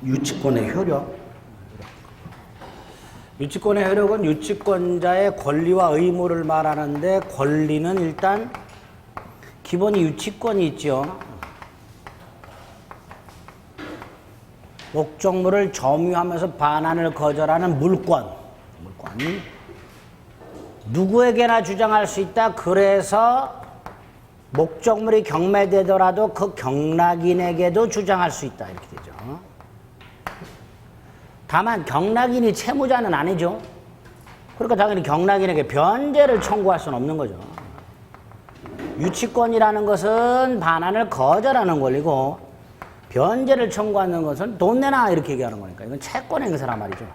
유치권의 효력. 유치권의 효력은 유치권자의 권리와 의무를 말하는데, 권리는 일단 기본이 유치권이 있죠. 목적물을 점유하면서 반환을 거절하는 물권. 누구에게나 주장할 수 있다. 그래서 목적물이 경매되더라도 그 경락인에게도 주장할 수 있다. 이렇게 되죠. 다만 경락인이 채무자는 아니죠. 그러니까 당연히 경락인에게 변제를 청구할 수는 없는 거죠. 유치권이라는 것은 반환을 거절하는 권리고, 변제를 청구하는 것은 돈 내놔 이렇게 얘기하는 거니까 이건 채권 행사란 말이죠.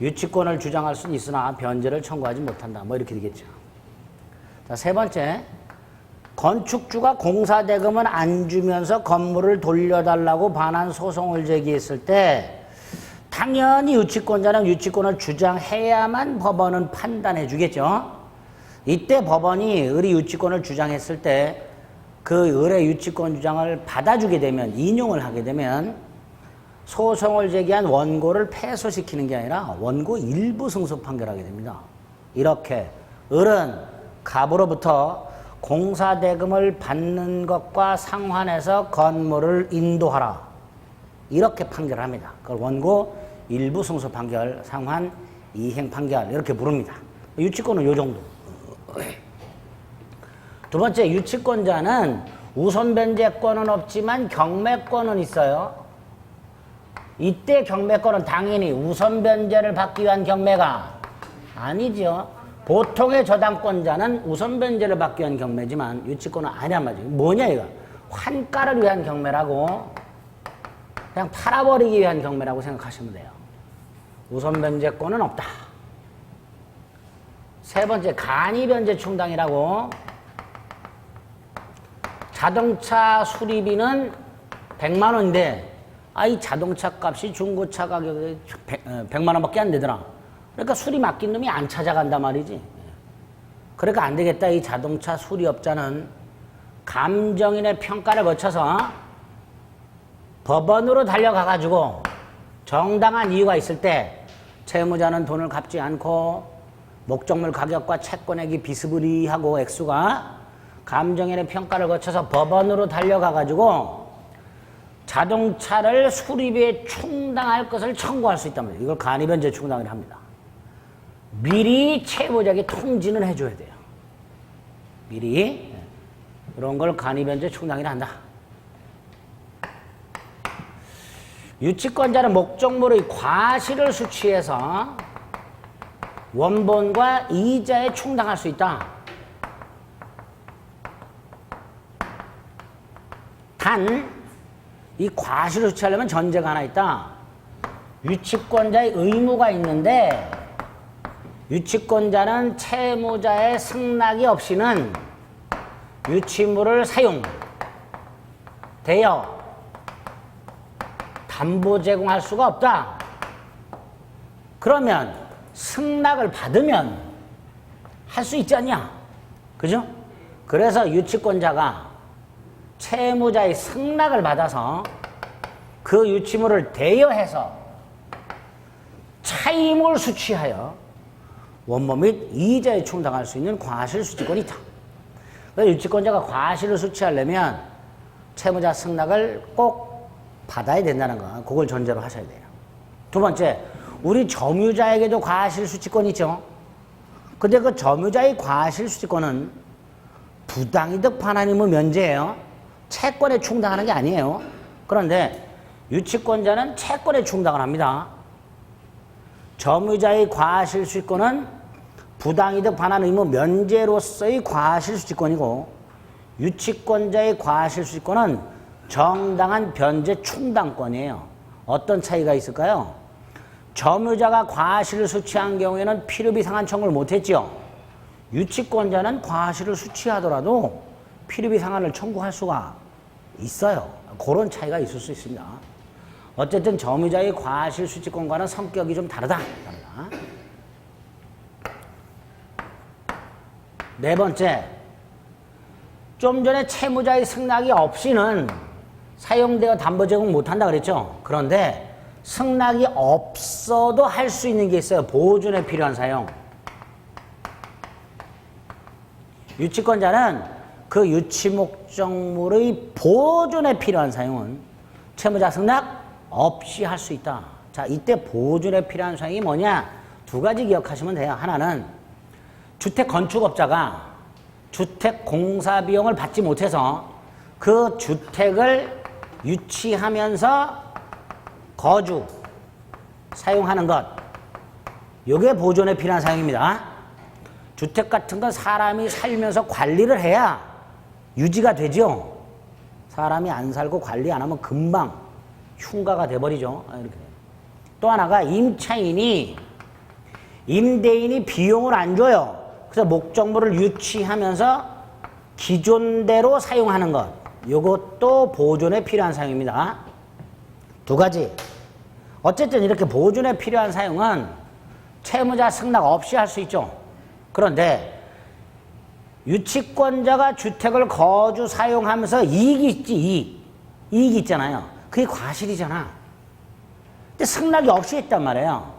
유치권을 주장할 수는 있으나 변제를 청구하지 못한다. 뭐 이렇게 되겠죠. 자, 세 번째. 건축주가 공사대금을 안 주면서 건물을 돌려달라고 반환 소송을 제기했을 때 당연히 유치권자는 유치권을 주장해야만 법원은 판단해 주겠죠. 이때 법원이 의리 유치권을 주장했을 때 그 의뢰 유치권 주장을 받아주게 되면, 인용을 하게 되면 소송을 제기한 원고를 패소시키는 게 아니라 원고 일부 승소 판결하게 됩니다. 이렇게 을은 갑으로부터 공사대금을 받는 것과 상환해서 건물을 인도하라. 이렇게 판결을 합니다. 그걸 원고 일부 승소 판결, 상환 이행 판결 이렇게 부릅니다. 유치권은 요 정도. 두 번째, 유치권자는 우선 변제권은 없지만 경매권은 있어요. 이때 경매권은 당연히 우선 변제를 받기 위한 경매가 아니죠. 보통의 저당권자는 우선 변제를 받기 위한 경매지만 유치권은 아니란 말이죠. 뭐냐 이거? 환가를 위한 경매라고, 그냥 팔아버리기 위한 경매라고 생각하시면 돼요. 우선 변제권은 없다. 세 번째, 간이 변제 충당이라고. 자동차 수리비는 100만 원인데 이 자동차 값이 중고차 가격이 100만 원밖에 안 되더라. 그러니까 수리 맡긴 놈이 안 찾아간단 말이지. 그러니까 안 되겠다. 이 자동차 수리업자는 감정인의 평가를 거쳐서 법원으로 달려가가지고 정당한 이유가 있을 때 채무자는 돈을 갚지 않고 목적물 가격과 채권액이 비스무리하고 액수가 감정인의 평가를 거쳐서 법원으로 달려가가지고 자동차를 수리비에 충당할 것을 청구할 수 있단 말이에요. 이걸 간이변제 충당이라 합니다. 미리 채무자에게 통지는 해줘야 돼요. 미리. 그런 걸 간이변제 충당이라 한다. 유치권자는 목적물의 과실을 수취해서 원본과 이자에 충당할 수 있다. 단, 이 과실을 수취하려면 전제가 하나 있다. 유치권자의 의무가 있는데 유치권자는 채무자의 승낙이 없이는 유치물을 사용, 대여, 담보 제공할 수가 없다. 그러면 승낙을 받으면 할 수 있지 않냐? 그죠? 그래서 유치권자가 채무자의 승낙을 받아서 그 유치물을 대여해서 차임을 수취하여 원본 및 이자에 충당할 수 있는 과실수취권이 있다. 그래서 유치권자가 과실을 수취하려면 채무자 승낙을 꼭 받아야 된다는 거, 그걸 전제로 하셔야 돼요. 두 번째, 우리 점유자에게도 과실수취권이 있죠. 근데 그 점유자의 과실수취권은 부당이득 반환 의무 면제예요. 채권에 충당하는 게 아니에요. 그런데 유치권자는 채권에 충당을 합니다. 점유자의 과실수취권은 부당이득 반환 의무 면제로서의 과실수취권이고, 유치권자의 과실수취권은 정당한 변제 충당권이에요. 어떤 차이가 있을까요? 점유자가 과실을 수취한 경우에는 필요비 상환 청구를 못했죠. 유치권자는 과실을 수취하더라도 필요비 상환을 청구할 수가 있어요. 그런 차이가 있을 수 있습니다. 어쨌든 점유자의 과실수취권과는 성격이 좀 다르다. 네 번째, 좀 전에 채무자의 승낙이 없이는 사용되어 담보 제공 못한다 그랬죠. 그런데 승낙이 없어도 할 수 있는 게 있어요. 보존에 필요한 사용. 유치권자는 그 유치 목적물의 보존에 필요한 사용은 채무자 승낙 없이 할 수 있다. 자, 이때 보존에 필요한 사용이 뭐냐? 두 가지 기억하시면 돼요. 하나는 주택 건축업자가 주택 공사 비용을 받지 못해서 그 주택을 유치하면서 거주, 사용하는 것. 이게 보존에 필요한 사용입니다. 주택 같은 건 사람이 살면서 관리를 해야 유지가 되죠. 사람이 안 살고 관리 안 하면 금방 흉가가 돼버리죠. 이렇게. 또 하나가 임차인이 임대인이 비용을 안 줘요. 그래서 목적물을 유치하면서 기존대로 사용하는 것. 이것도 보존에 필요한 사용입니다. 두 가지. 어쨌든 이렇게 보존에 필요한 사용은 채무자 승낙 없이 할 수 있죠. 그런데 유치권자가 주택을 거주 사용하면서 이익이 있지, 이익이 있잖아요. 그게 과실이잖아. 근데 승낙이 없이 했단 말이에요.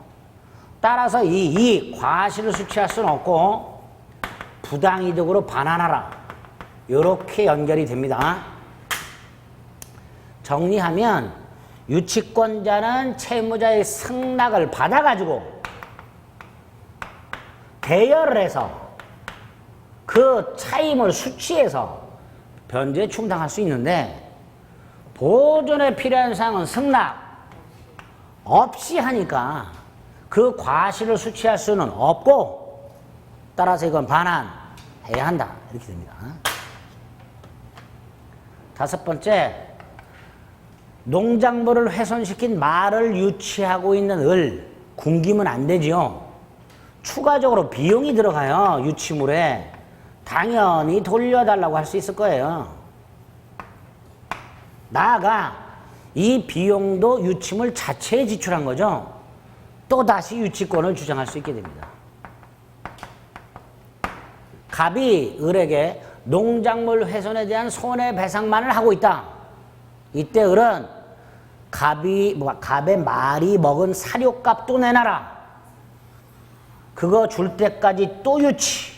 따라서 이 이익, 과실을 수취할 수는 없고 부당이득으로 반환하라. 이렇게 연결이 됩니다. 정리하면 유치권자는 채무자의 승낙을 받아가지고 대여를 해서 그 차임을 수취해서 변제에 충당할 수 있는데 보존에 필요한 사항은 승낙 없이 하니까 그 과실을 수취할 수는 없고 따라서 이건 반환해야 한다. 이렇게 됩니다. 다섯 번째, 농작물을 훼손시킨 말을 유치하고 있는 을 굶기면 안 되지요. 추가적으로 비용이 들어가요. 유치물에. 당연히 돌려달라고 할 수 있을 거예요. 나아가 이 비용도 유치물 자체에 지출한 거죠. 또다시 유치권을 주장할 수 있게 됩니다. 갑이 을에게 농작물 훼손에 대한 손해배상만을 하고 있다. 이때 을은 갑의 말이 먹은 사료값도 내놔라. 그거 줄 때까지 또 유치할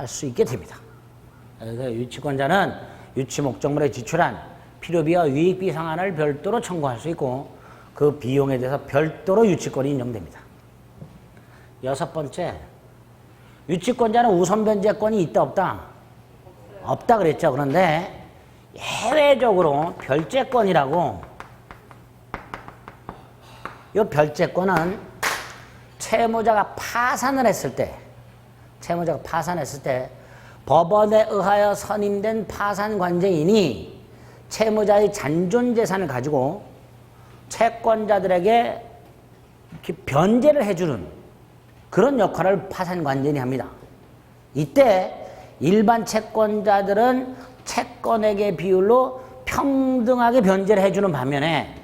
수 있게 됩니다. 그래서 유치권자는 유치 목적물에 지출한 필요비와 유익비 상한을 별도로 청구할 수 있고 그 비용에 대해서 별도로 유치권이 인정됩니다. 여섯 번째, 유치권자는 우선 변제권이 있다 없다? 없다 그랬죠. 그런데 예외적으로 별제권이라고, 이 별제권은 채무자가 파산을 했을 때, 법원에 의하여 선임된 파산관제인이 채무자의 잔존재산을 가지고 채권자들에게 이렇게 변제를 해주는 그런 역할을 파산관제인이 합니다. 이때 일반 채권자들은 채권액의 비율로 평등하게 변제를 해주는 반면에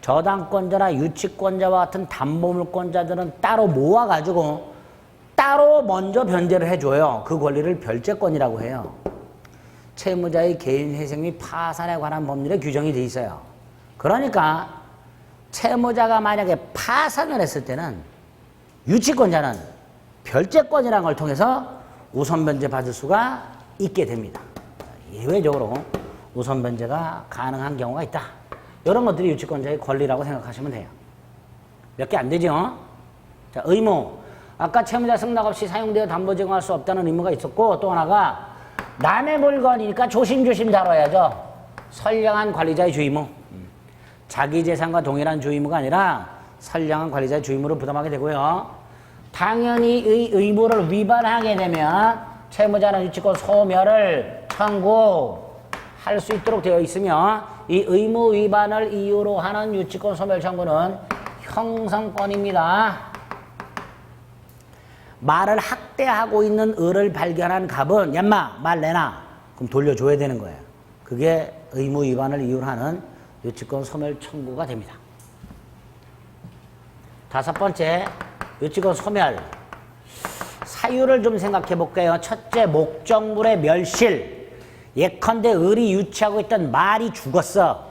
저당권자나 유치권자와 같은 담보물권자들은 따로 모아가지고 따로 먼저 변제를 해줘요. 그 권리를 별제권이라고 해요. 채무자의 개인회생 및 파산에 관한 법률에 규정이 돼 있어요. 그러니까 채무자가 만약에 파산을 했을 때는 유치권자는 별제권이라는 걸 통해서 우선 변제 받을 수가 있게 됩니다. 예외적으로 우선 변제가 가능한 경우가 있다. 이런 것들이 유치권자의 권리라고 생각하시면 돼요. 몇 개 안 되죠? 자, 의무. 아까 채무자 승낙 없이 사용되어 담보 제공할 수 없다는 의무가 있었고, 또 하나가 남의 물건이니까 조심조심 다뤄야죠. 선량한 관리자의 주의무. 자기 재산과 동일한 주의무가 아니라 선량한 관리자의 주의무를 부담하게 되고요. 당연히 이 의무를 위반하게 되면 채무자는 유치권 소멸을 청구할 수 있도록 되어 있으며, 이 의무 위반을 이유로 하는 유치권 소멸 청구는 형성권입니다. 말을 학대하고 있는 을을 발견한 갑은 얌마 말 내놔. 그럼 돌려줘야 되는 거예요. 그게 의무 위반을 이유로 하는 유치권 소멸 청구가 됩니다. 다섯 번째, 유치권 소멸. 사유를 좀 생각해 볼게요. 첫째, 목적물의 멸실. 예컨대 을이 유치하고 있던 말이 죽었어.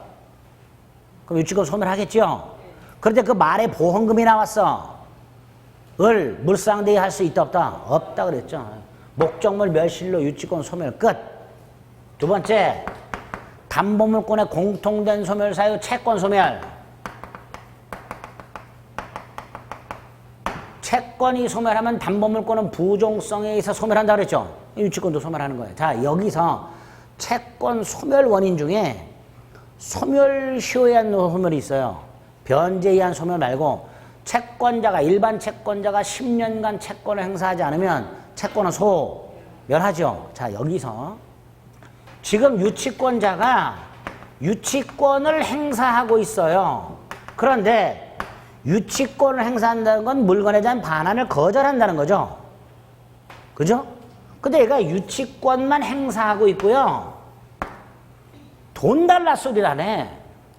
그럼 유치권 소멸하겠죠? 그런데 그 말에 보험금이 나왔어. 을 물상대위 할 수 있다 없다? 없다 그랬죠. 목적물 멸실로 유치권 소멸 끝. 두 번째, 담보물권의 공통된 소멸 사유 채권 소멸. 채권이 소멸하면 담보물권은 부종성에 의해서 소멸한다 그랬죠. 유치권도 소멸하는 거예요. 자, 여기서 채권 소멸 원인 중에 소멸시효에 의한 소멸이 있어요. 변제에 의한 소멸 말고 채권자가 일반 채권자가 10년간 채권을 행사하지 않으면 채권은 소멸하죠. 자, 여기서 지금 유치권자가 유치권을 행사하고 있어요. 그런데 유치권을 행사한다는 건 물건에 대한 반환을 거절한다는 거죠. 그죠? 근데 얘가 유치권만 행사하고 있고요. 돈 달라 소리를 안 해.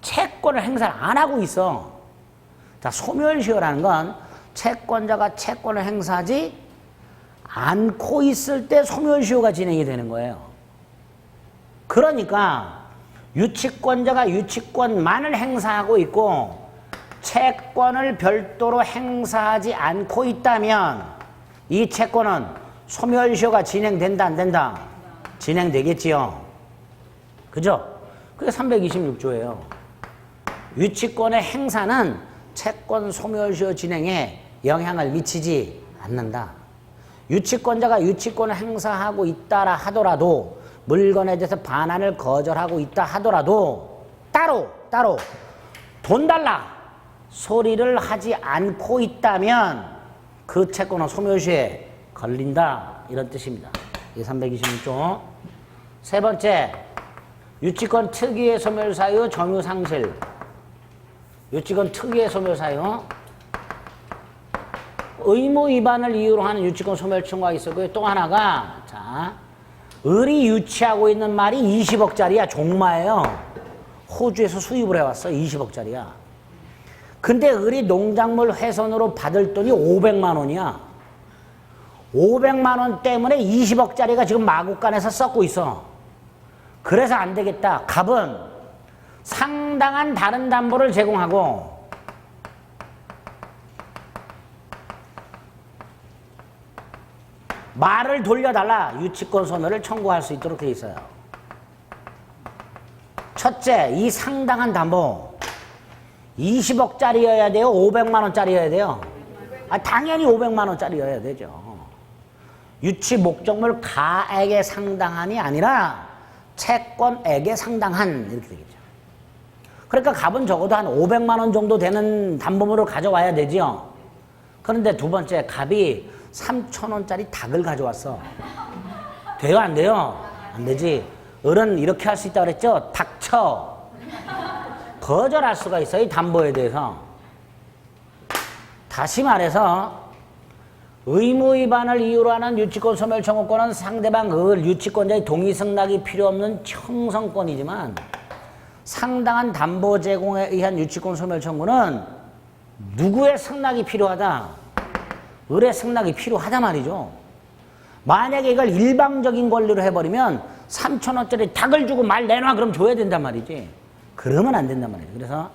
채권을 행사를 안 하고 있어. 자, 소멸시효라는 건 채권자가 채권을 행사하지 않고 있을 때 소멸시효가 진행이 되는 거예요. 그러니까 유치권자가 유치권만을 행사하고 있고 채권을 별도로 행사하지 않고 있다면 이 채권은 소멸시효가 진행된다 안 된다? 진행되겠지요. 그죠? 그게 326조예요. 유치권의 행사는 채권 소멸시효 진행에 영향을 미치지 않는다. 유치권자가 유치권을 행사하고 있다라 하더라도 물건에 대해서 반환을 거절하고 있다 하더라도 따로 돈 달라 소리를 하지 않고 있다면 그 채권은 소멸시효에 걸린다 이런 뜻입니다. 이게 326조. 세 번째, 유치권 특유의 소멸사유 점유상실. 유치권 특유의 소멸사유. 의무 위반을 이유로 하는 유치권 소멸 청구가 있었고요. 또 하나가 자, 을이 유치하고 있는 말이 20억짜리야. 종마예요. 호주에서 수입을 해왔어. 20억짜리야. 근데 을이 농작물 훼손으로 받을 돈이 500만 원이야. 500만 원 때문에 20억짜리가 지금 마구간에서 썩고 있어. 그래서 안 되겠다. 갑은 상당한 다른 담보를 제공하고 말을 돌려달라. 유치권 소멸을 청구할 수 있도록 되어 있어요. 첫째, 이 상당한 담보 20억짜리여야 돼요? 500만 원짜리여야 돼요? 당연히 500만 원짜리여야 되죠. 유치 목적물 가액에 상당한이 아니라 채권액에 상당한 이렇게 되겠죠. 그러니까 갑은 적어도 한 500만 원 정도 되는 담보물을 가져와야 되죠. 그런데 두 번째, 갑이 3,000원짜리 닭을 가져왔어. 돼요 안 돼요? 안 되지. 을은 이렇게 할 수 있다고 그랬죠. 닥쳐. 거절할 수가 있어요. 이 담보에 대해서. 다시 말해서 의무 위반을 이유로 하는 유치권 소멸 청구권은 상대방 을 유치권자의 동의 승낙이 필요 없는 형성권이지만 상당한 담보 제공에 의한 유치권 소멸 청구는 누구의 승낙이 필요하다? 을의 승낙이 필요하다 말이죠. 만약에 이걸 일방적인 권리로 해버리면 3,000원짜리 닭을 주고 말 내놔 그럼 줘야 된단 말이지. 그러면 안 된단 말이죠. 그래서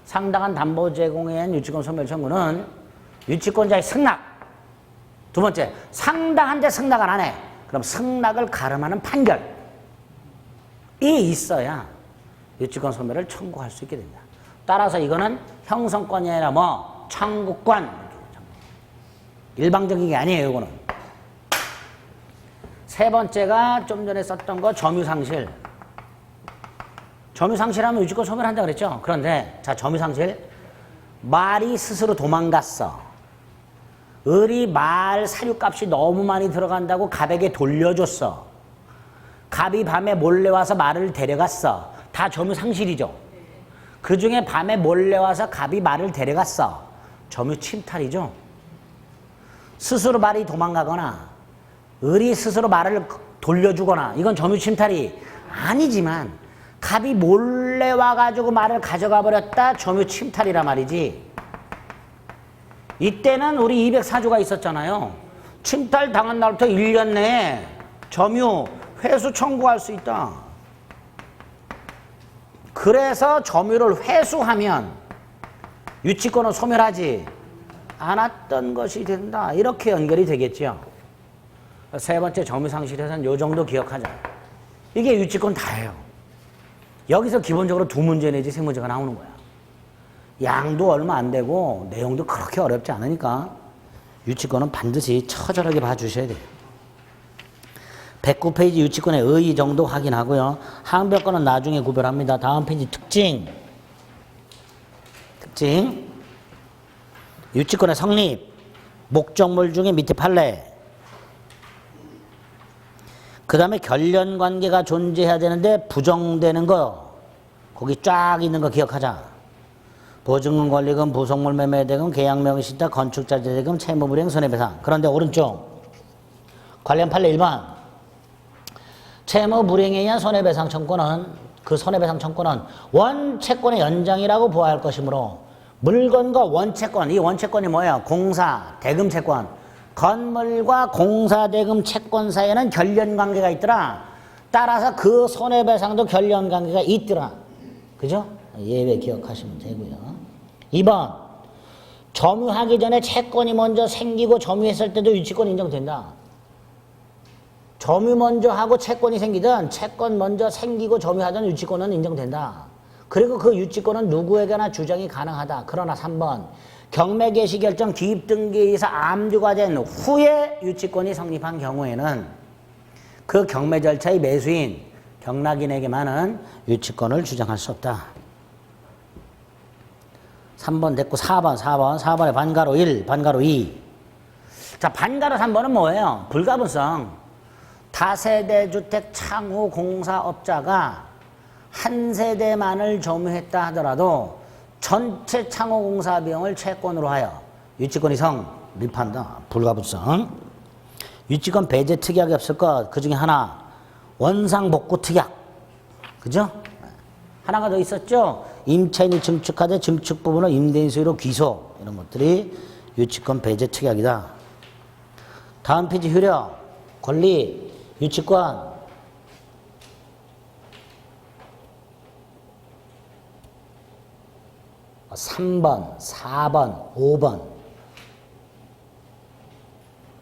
상당한 담보 제공에 의한 유치권 소멸 청구는 유치권자의 승낙. 두 번째, 상당한데 승낙을 안 해. 그럼 승낙을 가름하는 판결이 있어야 유치권 소멸을 청구할 수 있게 됩니다. 따라서 이거는 형성권이 아니라 뭐 청구권. 일방적인 게 아니에요, 이거는. 세 번째가 좀 전에 썼던 거 점유상실. 점유상실하면 유치권 소멸한다 그랬죠? 그런데 자, 점유상실. 말이 스스로 도망갔어. 을이 말 사료값이 너무 많이 들어간다고 갑에게 돌려줬어. 갑이 밤에 몰래 와서 말을 데려갔어. 다 점유상실이죠. 그 중에 밤에 몰래 와서 갑이 말을 데려갔어. 점유침탈이죠. 스스로 말이 도망가거나 을이 스스로 말을 돌려주거나 이건 점유침탈이 아니지만 갑이 몰래 와가지고 말을 가져가 버렸다. 점유침탈이란 말이지. 이때는 우리 204조가 있었잖아요. 침탈 당한 날부터 1년 내에 점유 회수 청구할 수 있다. 그래서 점유를 회수하면 유치권을 소멸하지 않았던 것이 된다. 이렇게 연결이 되겠죠. 세 번째 점유상실에서는 요 정도 기억하자. 이게 유치권 다예요. 여기서 기본적으로 두 문제 내지 세 문제가 나오는 거야. 양도 얼마 안 되고 내용도 그렇게 어렵지 않으니까 유치권은 반드시 처절하게 봐주셔야 돼요. 109페이지 유치권의 의의 정도 확인하고요. 항변권은 나중에 구별합니다. 다음 페이지 특징. 유치권의 성립. 목적물 중에 밑에 판례. 그 다음에 결련관계가 존재해야 되는데 부정되는 거. 거기 쫙 있는 거 기억하자. 보증금, 권리금, 부속물 매매대금, 계약명의신탁, 건축자재대금, 채무불이행, 손해배상. 그런데 오른쪽 관련 판례 1번. 채무불이행에 의한 손해배상 청구는 그 손해배상 청구는 원채권의 연장이라고 보아야 할 것이므로 물건과 원채권, 이 원채권이 뭐예요? 공사, 대금 채권. 건물과 공사, 대금 채권 사이에는 결련관계가 있더라. 따라서 그 손해배상도 결련관계가 있더라. 그죠? 예외 기억하시면 되고요. 2번. 점유하기 전에 채권이 먼저 생기고 점유했을 때도 유치권 인정된다. 점유 먼저 하고 채권이 생기든 채권 먼저 생기고 점유하든 유치권은 인정된다. 그리고 그 유치권은 누구에게나 주장이 가능하다. 그러나 3번. 경매 개시 결정 기입 등기에 의해서 압류가 된 후에 유치권이 성립한 경우에는 그 경매 절차의 매수인 경락인에게만은 유치권을 주장할 수 없다. 3번 됐고 4번에 반가로 1, 반가로 2. 자, 반가로 3번은 뭐예요? 불가분성. 다세대 주택 창후 공사업자가 한 세대만을 점유했다 하더라도 전체 창호 공사 비용을 채권으로 하여 유치권이 성립한다. 불가분성. 유치권 배제 특약이 없을 것. 그 중에 하나 원상복구 특약. 그죠? 하나가 더 있었죠. 임차인이 증축하되 증축 부분을 임대인 소유로 귀소. 이런 것들이 유치권 배제 특약이다. 다음 페이지 효력, 권리, 유치권. 3번, 4번, 5번.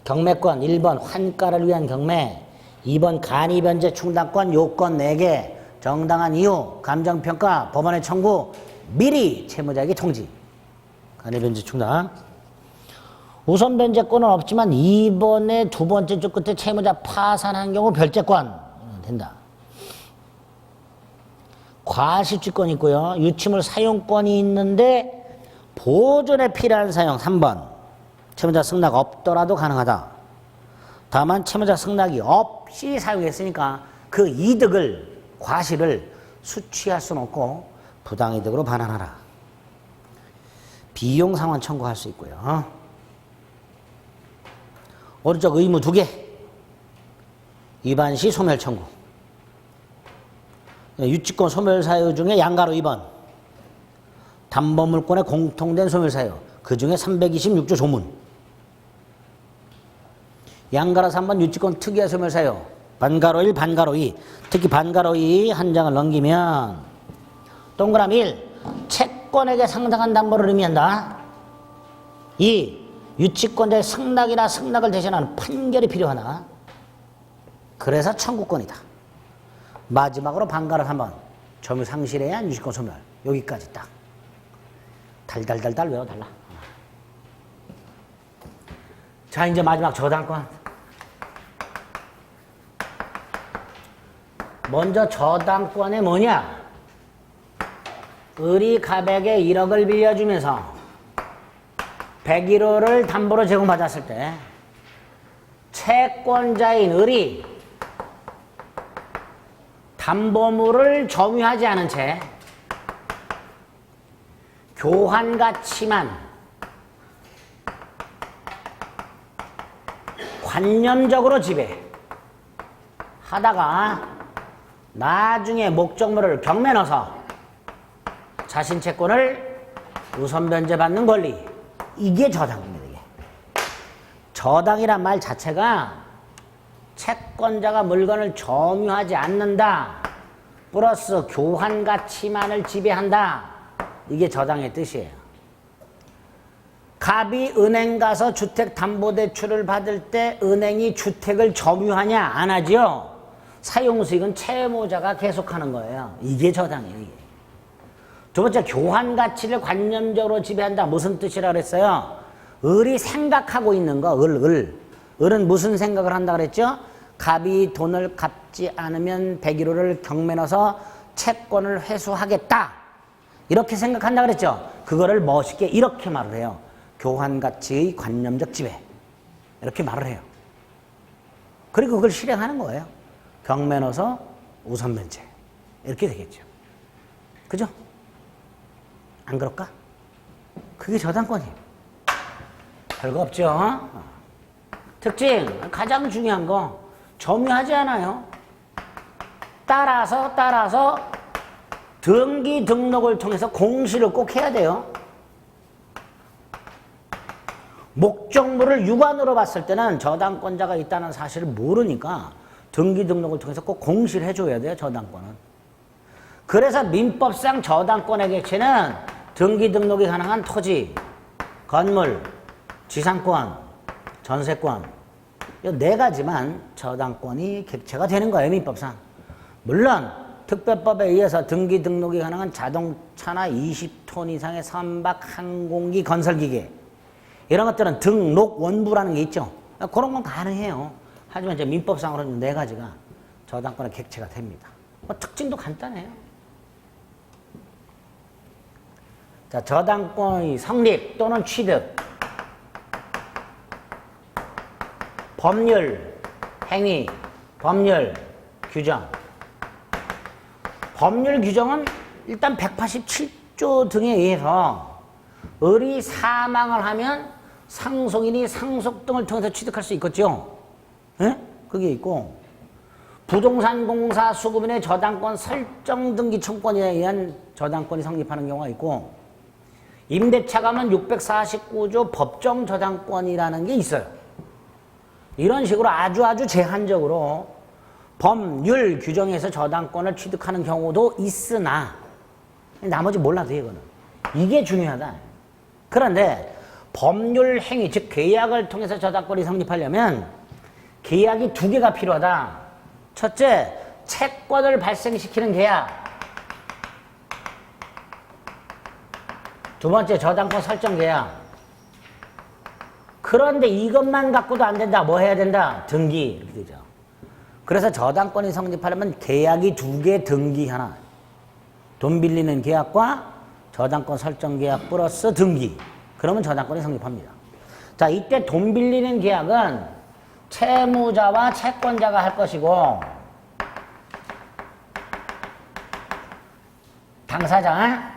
경매권 1번 환가를 위한 경매, 2번 간이변제 충당권 요건 4개, 정당한 이유, 감정평가, 법원의 청구, 미리 채무자에게 통지. 간이변제 충당. 우선 변제권은 없지만 2번의 두 번째 줄 끝에 채무자 파산한 경우 별제권 된다. 과실주권이 있고요. 유치물 사용권이 있는데 보존에 필요한 사용 3번. 채무자 승낙 없더라도 가능하다. 다만 채무자 승낙이 없이 사용했으니까 그 이득을, 과실을 수취할 수는 없고 부당이득으로 반환하라. 비용 상환 청구할 수 있고요. 오른쪽 의무 2개. 위반 시 소멸 청구. 유치권 소멸 사유 중에 양가로 2번. 담보물권의 공통된 소멸 사유. 그 중에 326조 조문. 양가로 3번 유치권 특이한 소멸 사유. 반가로 1, 반가로 2. 특히 반가로 2 한 장을 넘기면 동그라미 1. 채권에게 상당한 담보를 의미한다. 2. 유치권자의 승낙이나 승낙을 대신하는 판결이 필요하나. 그래서 청구권이다. 마지막으로 반가로 3번. 점유 상실에 의한 유치권 소멸. 여기까지 딱. 달달달달 외워달라. 자, 이제 마지막 저당권. 먼저 저당권이 뭐냐? 을이 갑에게 1억을 빌려주면서 101호를 담보로 제공받았을 때 채권자인 을이 담보물을 점유하지 않은 채 교환 가치만 관념적으로 지배하다가 나중에 목적물을 경매 넣어서 자신 채권을 우선 변제받는 권리. 이게 저당입니다. 이게. 저당이란 말 자체가 채권자가 물건을 점유하지 않는다. 플러스 교환 가치만을 지배한다. 이게 저당의 뜻이에요. 갑이 은행 가서 주택담보대출을 받을 때 은행이 주택을 점유하냐? 안 하지요. 사용수익은 채무자가 계속하는 거예요. 이게 저당이에요. 이게. 두 번째, 교환 가치를 관념적으로 지배한다. 무슨 뜻이라 그랬어요? 을이 생각하고 있는 거, 을. 을은 무슨 생각을 한다 그랬죠? 갑이 돈을 갚지 않으면 101호를 경매 넣어서 채권을 회수하겠다. 이렇게 생각한다 그랬죠? 그거를 멋있게 이렇게 말을 해요. 교환 가치의 관념적 지배. 이렇게 말을 해요. 그리고 그걸 실행하는 거예요. 경매 넣어서 우선 면제. 이렇게 되겠죠. 그죠? 안 그럴까? 그게 저당권이에요. 별거 없죠? 특징, 가장 중요한 거 점유하지 않아요. 따라서 등기 등록을 통해서 공시를 꼭 해야 돼요. 목적물을 유관으로 봤을 때는 저당권자가 있다는 사실을 모르니까 등기 등록을 통해서 꼭 공시를 해줘야 돼요. 저당권은. 그래서 민법상 저당권의 객체는 등기 등록이 가능한 토지, 건물, 지상권, 전세권 이 네 가지만 저당권이 객체가 되는 거예요. 민법상. 물론 특별법에 의해서 등기 등록이 가능한 자동차나 20톤 이상의 선박, 항공기, 건설기계 이런 것들은 등록 원부라는 게 있죠. 그런 건 가능해요. 하지만 이제 민법상으로는 네 가지가 저당권의 객체가 됩니다. 특징도 간단해요. 자, 저당권의 성립 또는 취득, 법률, 행위, 법률, 규정. 법률 규정은 일단 187조 등에 의해서 을이 사망을 하면 상속인이 상속 등을 통해서 취득할 수 있겠죠. 예? 그게 있고 부동산공사 수급인의 저당권 설정 등기 청권에 의한 저당권이 성립하는 경우가 있고 임대차 가면 649조 법정 저당권이라는 게 있어요. 이런 식으로 아주 제한적으로 법률 규정에서 저당권을 취득하는 경우도 있으나 나머지 몰라도 돼요. 이거는. 이게 중요하다. 그런데 법률 행위, 즉 계약을 통해서 저당권이 성립하려면 계약이 두 개가 필요하다. 첫째, 채권을 발생시키는 계약. 두 번째, 저당권 설정 계약. 그런데 이것만 갖고도 안 된다. 뭐 해야 된다? 등기. 이렇게 되죠. 그래서 저당권이 성립하려면 계약이 두 개, 등기 하나. 돈 빌리는 계약과 저당권 설정 계약 플러스 등기. 그러면 저당권이 성립합니다. 자, 이때 돈 빌리는 계약은 채무자와 채권자가 할 것이고 당사자,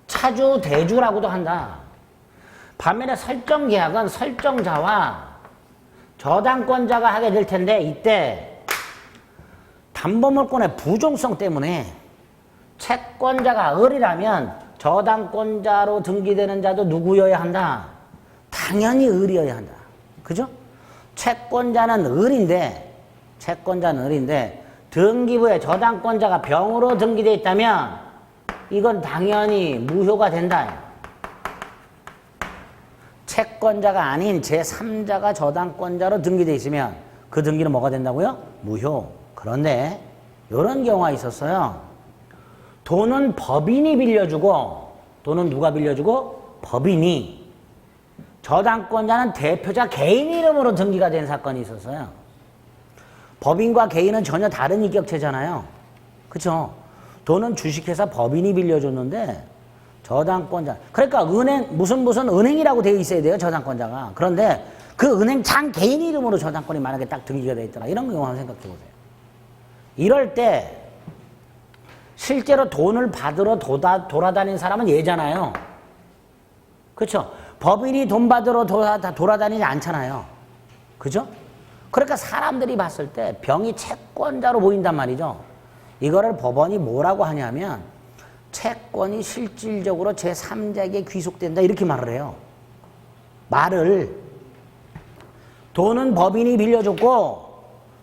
차주, 대주라고도 한다. 반면에 설정 계약은 설정자와 저당권자가 하게 될 텐데 이때 담보물권의 부종성 때문에 채권자가 을이라면 저당권자로 등기되는 자도 누구여야 한다? 당연히 을이어야 한다. 그죠? 채권자는 을인데 등기부에 저당권자가 병으로 등기되어 있다면 이건 당연히 무효가 된다. 채권자가 아닌 제3자가 저당권자로 등기되어 있으면 그 등기는 뭐가 된다고요? 무효. 그런데 이런 경우가 있었어요. 돈은 법인이 빌려주고 돈은 누가 빌려주고? 법인이. 저당권자는 대표자 개인 이름으로 등기가 된 사건이 있었어요. 법인과 개인은 전혀 다른 인격체잖아요. 그렇죠? 돈은 주식회사 법인이 빌려줬는데 저당권자. 그러니까 무슨 은행이라고 되어 있어야 돼요. 저당권자가. 그런데 그 은행장 개인 이름으로 저당권이 만약에 딱 등기가 되어 있더라. 이런 경우 한번 생각해 보세요. 이럴 때 실제로 돈을 받으러 돌아다니는 사람은 얘잖아요. 그렇죠? 법인이 돈 받으러 돌아다니지 않잖아요. 그죠? 그러니까 사람들이 봤을 때 병이 채권자로 보인단 말이죠. 이거를 법원이 뭐라고 하냐면 채권이 실질적으로 제3자에게 귀속된다 이렇게 말을 해요. 돈은 법인이 빌려줬고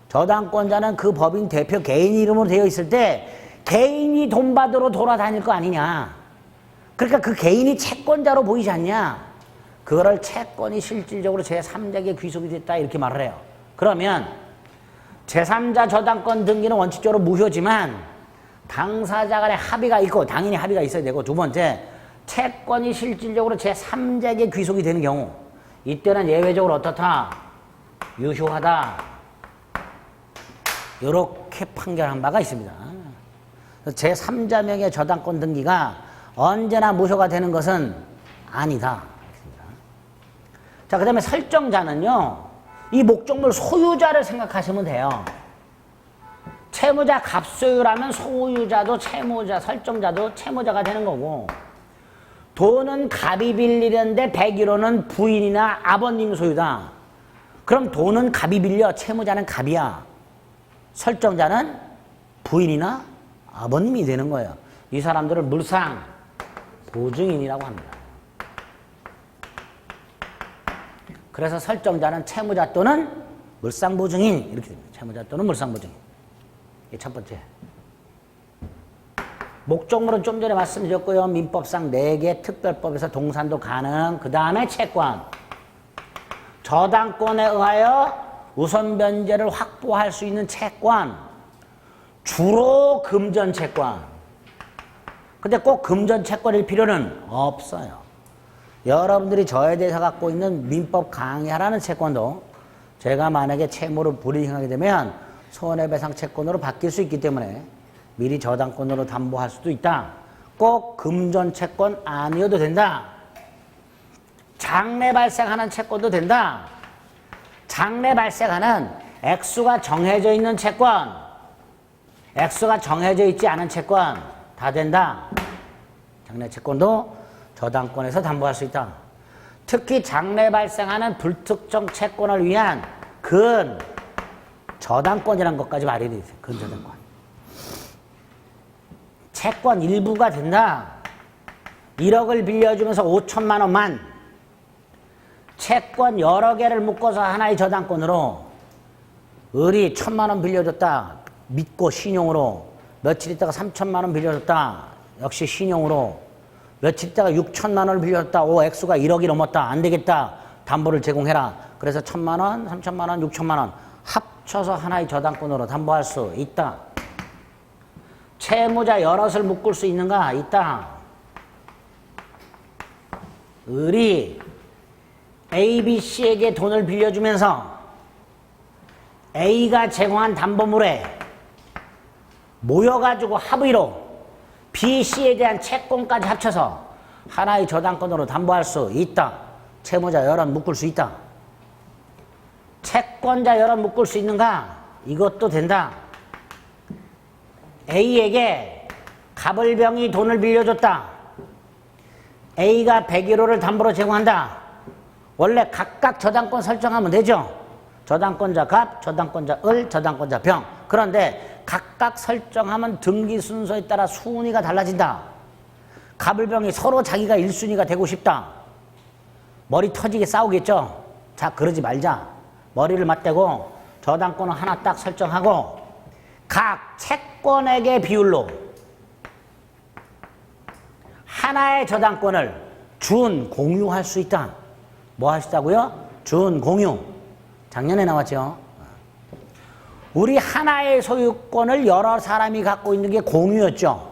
저당권자는 그 법인 대표 개인 이름으로 되어 있을 때 개인이 돈 받으러 돌아다닐 거 아니냐. 그러니까 그 개인이 채권자로 보이지 않냐. 그거를 채권이 실질적으로 제3자에게 귀속이 됐다 이렇게 말을 해요. 그러면 제3자 저당권 등기는 원칙적으로 무효지만 당사자 간의 합의가 있고 당연히 합의가 있어야 되고 두 번째 채권이 실질적으로 제3자에게 귀속이 되는 경우 이때는 예외적으로 어떻다? 유효하다. 이렇게 판결한 바가 있습니다. 제3자 명의 저당권 등기가 언제나 무효가 되는 것은 아니다. 자, 그 다음에 설정자는요, 이 목적물 소유자를 생각하시면 돼요. 채무자 갑소유라면 소유자도 채무자, 설정자도 채무자가 되는 거고, 돈은 갑이 빌리는데 101호는 부인이나 아버님 소유다. 그럼 돈은 갑이 빌려, 채무자는 갑이야. 설정자는 부인이나 아버님이 되는 거예요. 이 사람들을 물상 보증인이라고 합니다. 그래서 설정자는 채무자 또는 물상보증인 이렇게 됩니다. 채무자 또는 물상보증인. 이게 첫 번째. 목적물은 좀 전에 말씀드렸고요. 민법상 4개 특별법에서 동산도 가능. 그 다음에 채권. 저당권에 의하여 우선 변제를 확보할 수 있는 채권. 주로 금전 채권. 근데 꼭 금전 채권일 필요는 없어요. 여러분들이 저에 대해서 갖고 있는 민법 강의하라는 채권도 제가 만약에 채무를 불이행하게 되면 손해배상 채권으로 바뀔 수 있기 때문에 미리 저당권으로 담보할 수도 있다. 꼭 금전 채권 아니어도 된다. 장래 발생하는 채권도 된다. 장래 발생하는 액수가 정해져 있는 채권, 액수가 정해져 있지 않은 채권 다 된다. 장래 채권도 저당권에서 담보할 수 있다. 특히 장래 발생하는 불특정 채권을 위한 근저당권이라는 것까지 마련이 있어요. 근저당권. 채권 일부가 된다. 1억을 빌려주면서 5천만 원만 채권 여러 개를 묶어서 하나의 저당권으로 을이 1,000만 원 빌려줬다. 믿고 신용으로 며칠 있다가 3천만 원 빌려줬다. 역시 신용으로 며칠 있다가 6천만 원을 빌렸다. 오, 액수가 1억이 넘었다. 안 되겠다. 담보를 제공해라. 그래서 1,000만 원, 3천만 원, 6천만 원 합쳐서 하나의 저당권으로 담보할 수 있다. 채무자 여럿을 묶을 수 있는가? 있다. 을이 A, B, C에게 돈을 빌려주면서 A가 제공한 담보물에 모여가지고 합의로 B, C에 대한 채권까지 합쳐서 하나의 저당권으로 담보할 수 있다. 채무자 여럿 묶을 수 있다. 채권자 여럿 묶을 수 있는가? 이것도 된다. A에게 갑을병이 돈을 빌려줬다. A가 101호를 담보로 제공한다. 원래 각각 저당권 설정하면 되죠. 저당권자 갑, 저당권자 을, 저당권자 병. 그런데 각각 설정하면 등기 순서에 따라 순위가 달라진다. 갑을병이 서로 자기가 1순위가 되고 싶다. 머리 터지게 싸우겠죠. 자, 그러지 말자. 머리를 맞대고 저당권을 하나 딱 설정하고 각 채권액의 비율로 하나의 저당권을 준 공유할 수 있다. 뭐 하시다고요? 준 공유. 작년에 나왔죠. 우리 하나의 소유권을 여러 사람이 갖고 있는 게 공유였죠.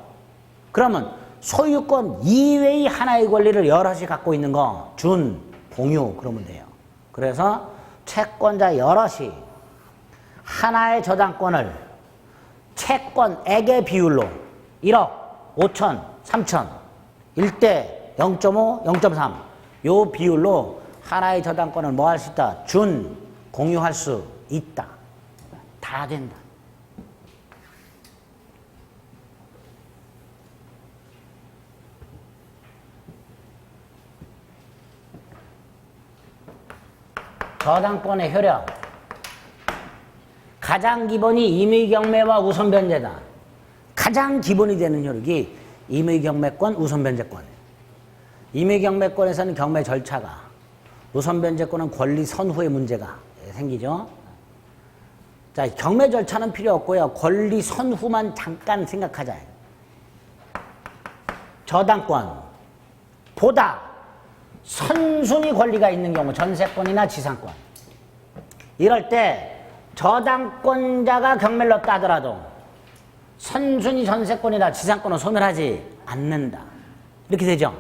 그러면 소유권 이외의 하나의 권리를 여럿이 갖고 있는 거 준 공유 그러면 돼요. 그래서 채권자 여럿이 하나의 저당권을 채권액의 비율로 1억, 5천, 3천, 1대 0.5, 0.3 요 비율로 하나의 저당권을 뭐 할 수 있다? 준 공유할 수 있다. 다 된다. 저당권의 효력. 가장 기본이 임의경매와 우선변제다. 가장 기본이 되는 효력이 임의경매권, 우선변제권이에요. 임의경매권에서는 경매 절차가, 우선변제권은 권리 선후의 문제가 생기죠. 자, 경매 절차는 필요 없고요. 권리 선후만 잠깐 생각하자. 저당권보다 선순위 권리가 있는 경우, 전세권이나 지상권. 이럴 때 저당권자가 경매를 넣었다 하더라도 선순위 전세권이나 지상권은 소멸하지 않는다. 이렇게 되죠.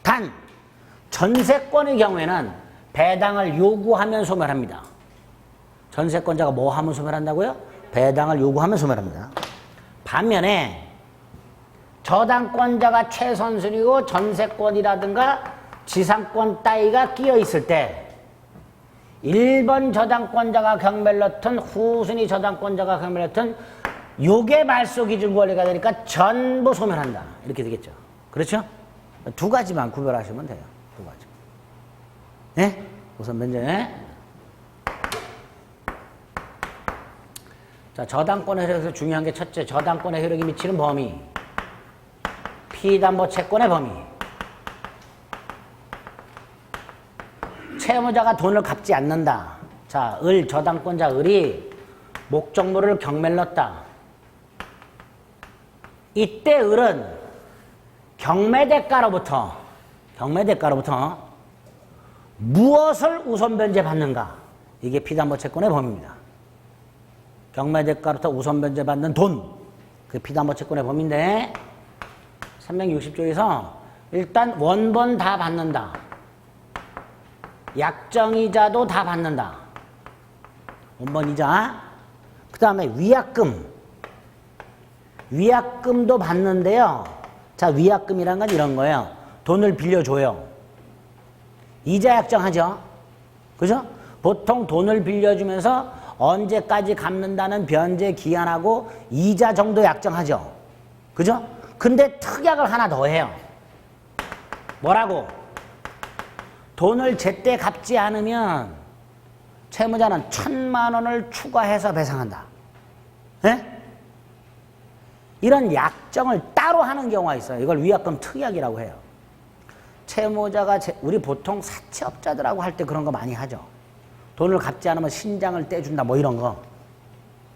단 전세권의 경우에는 배당을 요구하면 소멸합니다. 전세권자가 뭐 하면 소멸한다고요? 배당을 요구하면 소멸합니다. 반면에 저당권자가 최선순위고 전세권이라든가 지상권 따위가 끼어 있을 때 1번 저당권자가 경매를 넣든 후순위 저당권자가 경매를 넣든 요게 말소 기준 권리가 되니까 전부 소멸한다. 이렇게 되겠죠. 그렇죠? 두 가지만 구별하시면 돼요. 두 가지. 네? 우선 먼저 자, 저당권의 효력에서 중요한 게 첫째, 저당권의 효력이 미치는 범위. 피담보 채권의 범위. 채무자가 돈을 갚지 않는다. 자, 저당권자 을이 목적물을 경매를 넣었다. 이때 을은 경매대가로부터 무엇을 우선 변제 받는가? 이게 피담보 채권의 범위입니다. 경매대가로부터 우선 변제 받는 돈, 그 피담보 채권의 범위인데 360조에서 일단 원본 다 받는다. 약정이자도 다 받는다. 원본이자. 그 다음에 위약금도 받는데요. 자, 위약금이란 건 이런 거예요. 돈을 빌려줘요. 이자 약정하죠. 그죠? 보통 돈을 빌려주면서 언제까지 갚는다는 변제 기한하고 이자 정도 약정하죠. 그죠? 근데 특약을 하나 더 해요. 뭐라고? 돈을 제때 갚지 않으면 채무자는 1,000만 원을 추가해서 배상한다. 네? 이런 약정을 따로 하는 경우가 있어요. 이걸 위약금 특약이라고 해요. 채무자가 우리 보통 사채업자들하고 할 때 그런 거 많이 하죠. 돈을 갚지 않으면 신장을 떼준다 뭐 이런 거.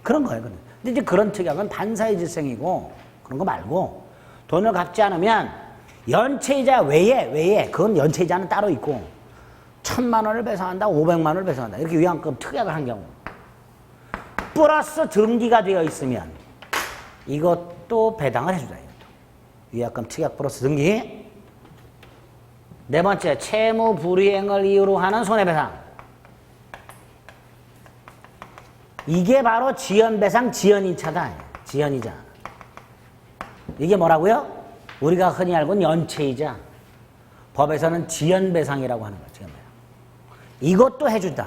그런 거예요. 근데 이제 그런 특약은 반사의 질생이고 그런 거 말고 돈을 갚지 않으면 연체이자 외에 그건 연체이자는 따로 있고 1,000만 원을 배상한다, 500만 원을 배상한다. 이렇게 위약금 특약을 한 경우. 플러스 등기가 되어 있으면 이것도 배당을 해주자. 이것도. 위약금 특약 플러스 등기. 네 번째, 채무 불이행을 이유로 하는 손해배상. 이게 바로 지연배상, 지연이자다. 지연이자. 이게 뭐라고요? 우리가 흔히 알고는 연체이자. 법에서는 지연배상이라고 하는 거죠. 지연배상. 이것도 해준다.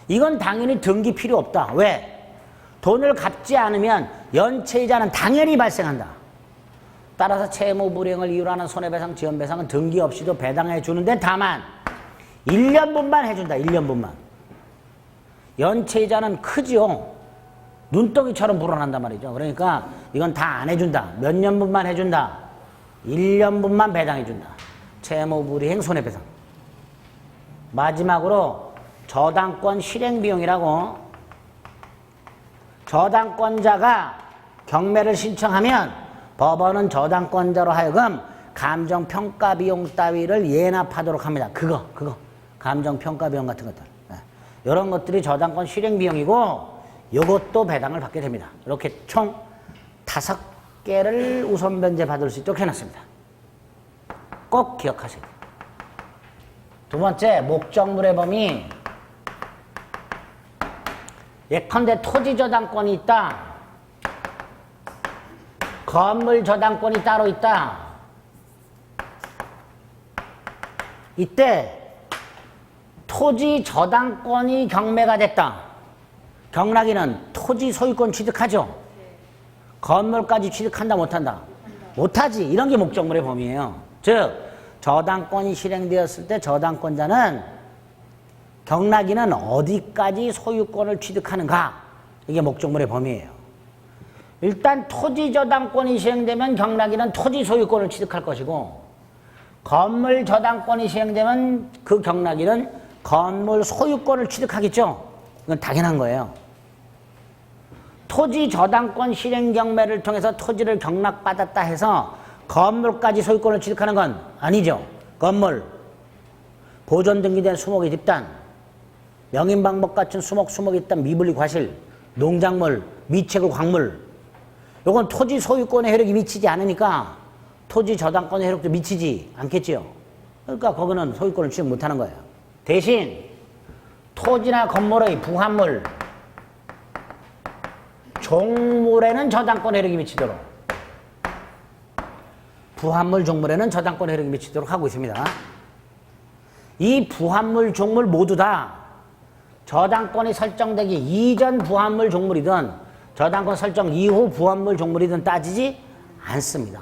이건 당연히 등기 필요 없다. 왜? 돈을 갚지 않으면 연체이자는 당연히 발생한다. 따라서 채무 불이행을 이유로 하는 손해배상, 지연배상은 등기 없이도 배당해 주는데 다만 1년분만 해준다. 1년분만. 연체이자는 크죠. 눈덩이처럼 불어난단 말이죠. 그러니까 이건 다 안 해준다. 몇 년분만 해준다. 1년분만 배당해준다. 채무불이행 손해배상. 마지막으로 저당권 실행비용이라고. 저당권자가 경매를 신청하면 법원은 저당권자로 하여금 감정평가비용 따위를 예납하도록 합니다. 그거 감정평가비용 같은 것들. 이런 것들이 저당권 실행비용이고 이것도 배당을 받게 됩니다. 이렇게 총 5개를 우선 변제 받을 수 있도록 해놨습니다. 꼭 기억하세요. 두 번째, 목적물의 범위. 예컨대 토지 저당권이 있다. 건물 저당권이 따로 있다. 이때 토지 저당권이 경매가 됐다. 경락인은 토지 소유권 취득하죠. 건물까지 취득한다 못한다? 못하지. 이런 게 목적물의 범위예요. 즉 저당권이 실행되었을 때 저당권자는 경락인은 어디까지 소유권을 취득하는가? 이게 목적물의 범위예요. 일단 토지 저당권이 시행되면 경락인은 토지 소유권을 취득할 것이고 건물 저당권이 시행되면 그 경락인은 건물 소유권을 취득하겠죠. 이건 당연한 거예요. 토지 저당권 실행 경매를 통해서 토지를 경락받았다 해서 건물까지 소유권을 취득하는 건 아니죠. 건물, 보존 등기된 수목의 집단, 명인방목 같은 수목이 있던 미분리 과실, 농작물, 미채굴 광물, 요건 토지 소유권의 효력이 미치지 않으니까 토지 저당권의 효력도 미치지 않겠지요. 그러니까 거기는 소유권을 취득 못하는 거예요. 대신 토지나 건물의 부합물, 종물에는 저당권 효력이 미치도록, 부합물, 종물에는 저당권 효력이 미치도록 하고 있습니다. 이 부합물, 종물 모두 다 저당권이 설정되기 이전 부합물, 종물이든 저당권 설정 이후 부합물, 종물이든 따지지 않습니다.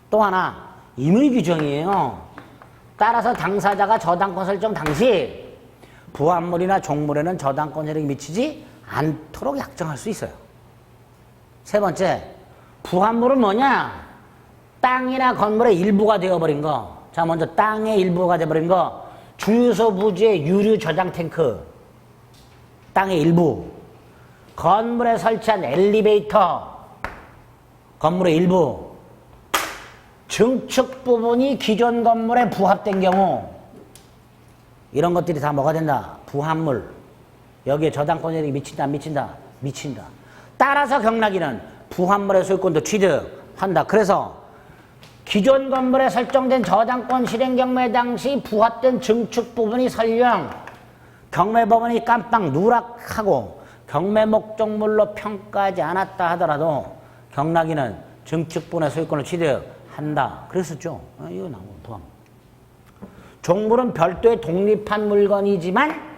또 하나 임의 규정이에요. 따라서 당사자가 저당권 설정 당시 부합물이나 종물에는 저당권 효력이 미치지 않도록 약정할 수 있어요. 세 번째, 부합물은 뭐냐? 땅이나 건물의 일부가 되어버린 거. 자, 먼저 땅의 일부가 되어버린 거. 주유소 부지의 유류 저장 탱크, 땅의 일부. 건물에 설치한 엘리베이터, 건물의 일부. 증축 부분이 기존 건물에 부합된 경우, 이런 것들이 다 뭐가 된다? 부합물. 여기에 저당권 효력이 미친다, 안 미친다? 미친다. 따라서 경락인은 부합물의 소유권도 취득한다. 그래서 기존 건물에 설정된 저당권 실행 경매 당시 부합된 증축 부분이 설령 경매법원이 깜빡 누락하고 경매 목적물로 평가하지 않았다 하더라도 경락인은 증축 부분의 소유권을 취득한다. 그랬었죠. 이거 나오고 부합물. 종물은 별도의 독립한 물건이지만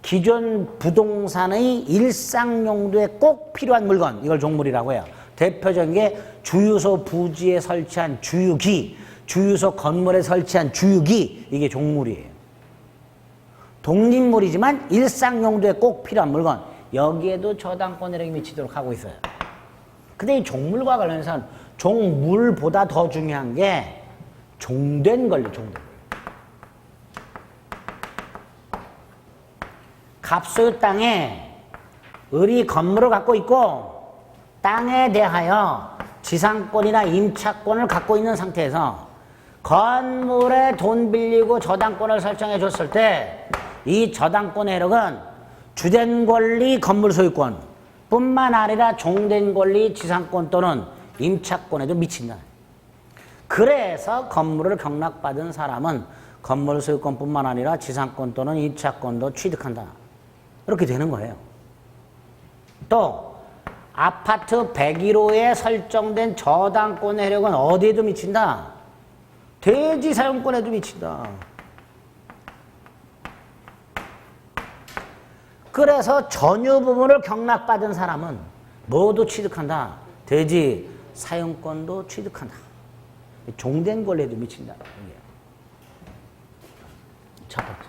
기존 부동산의 일상 용도에 꼭 필요한 물건, 이걸 종물이라고 해요. 대표적인 게 주유소 부지에 설치한 주유기, 주유소 건물에 설치한 주유기, 이게 종물이에요. 독립물이지만 일상 용도에 꼭 필요한 물건, 여기에도 저당권 효력이 미치도록 하고 있어요. 근데 이 종물과 관련해서는 종물보다 더 중요한 게 종된 권리, 종된. 갑소유 땅에 을이 건물을 갖고 있고 땅에 대하여 지상권이나 임차권을 갖고 있는 상태에서 건물에 돈 빌리고 저당권을 설정해 줬을 때 이 저당권의 효력은 주된 권리 건물 소유권 뿐만 아니라 종된 권리 지상권 또는 임차권에도 미친다. 그래서 건물을 경락받은 사람은 건물 소유권뿐만 아니라 지상권 또는 임차권도 취득한다. 이렇게 되는 거예요. 또 아파트 101호에 설정된 저당권의 효력은 어디에도 미친다? 대지 사용권에도 미친다. 그래서 전유 부분을 경락받은 사람은 모두 취득한다. 대지 사용권도 취득한다. 종된 권리에도 미친다. 첫 번째.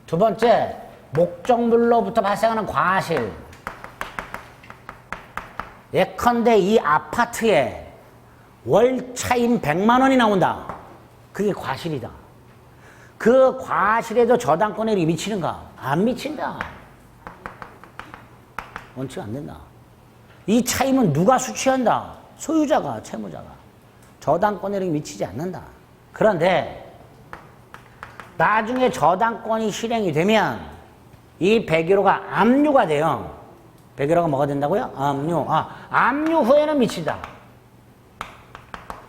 두 번째, 목적물로부터 발생하는 과실. 예컨대 이 아파트에 월차임 100만 원이 나온다. 그게 과실이다. 그 과실에도 저당권 효력이 미치는가? 안 미친다. 원칙 안 된다. 이 차임은 누가 수취한다? 소유자가, 채무자가. 저당권 효력이 미치지 않는다. 그런데 나중에 저당권이 실행이 되면 이 101호가 압류가 돼요. 101호가 뭐가 된다고요? 압류. 압류 후에는 미친다.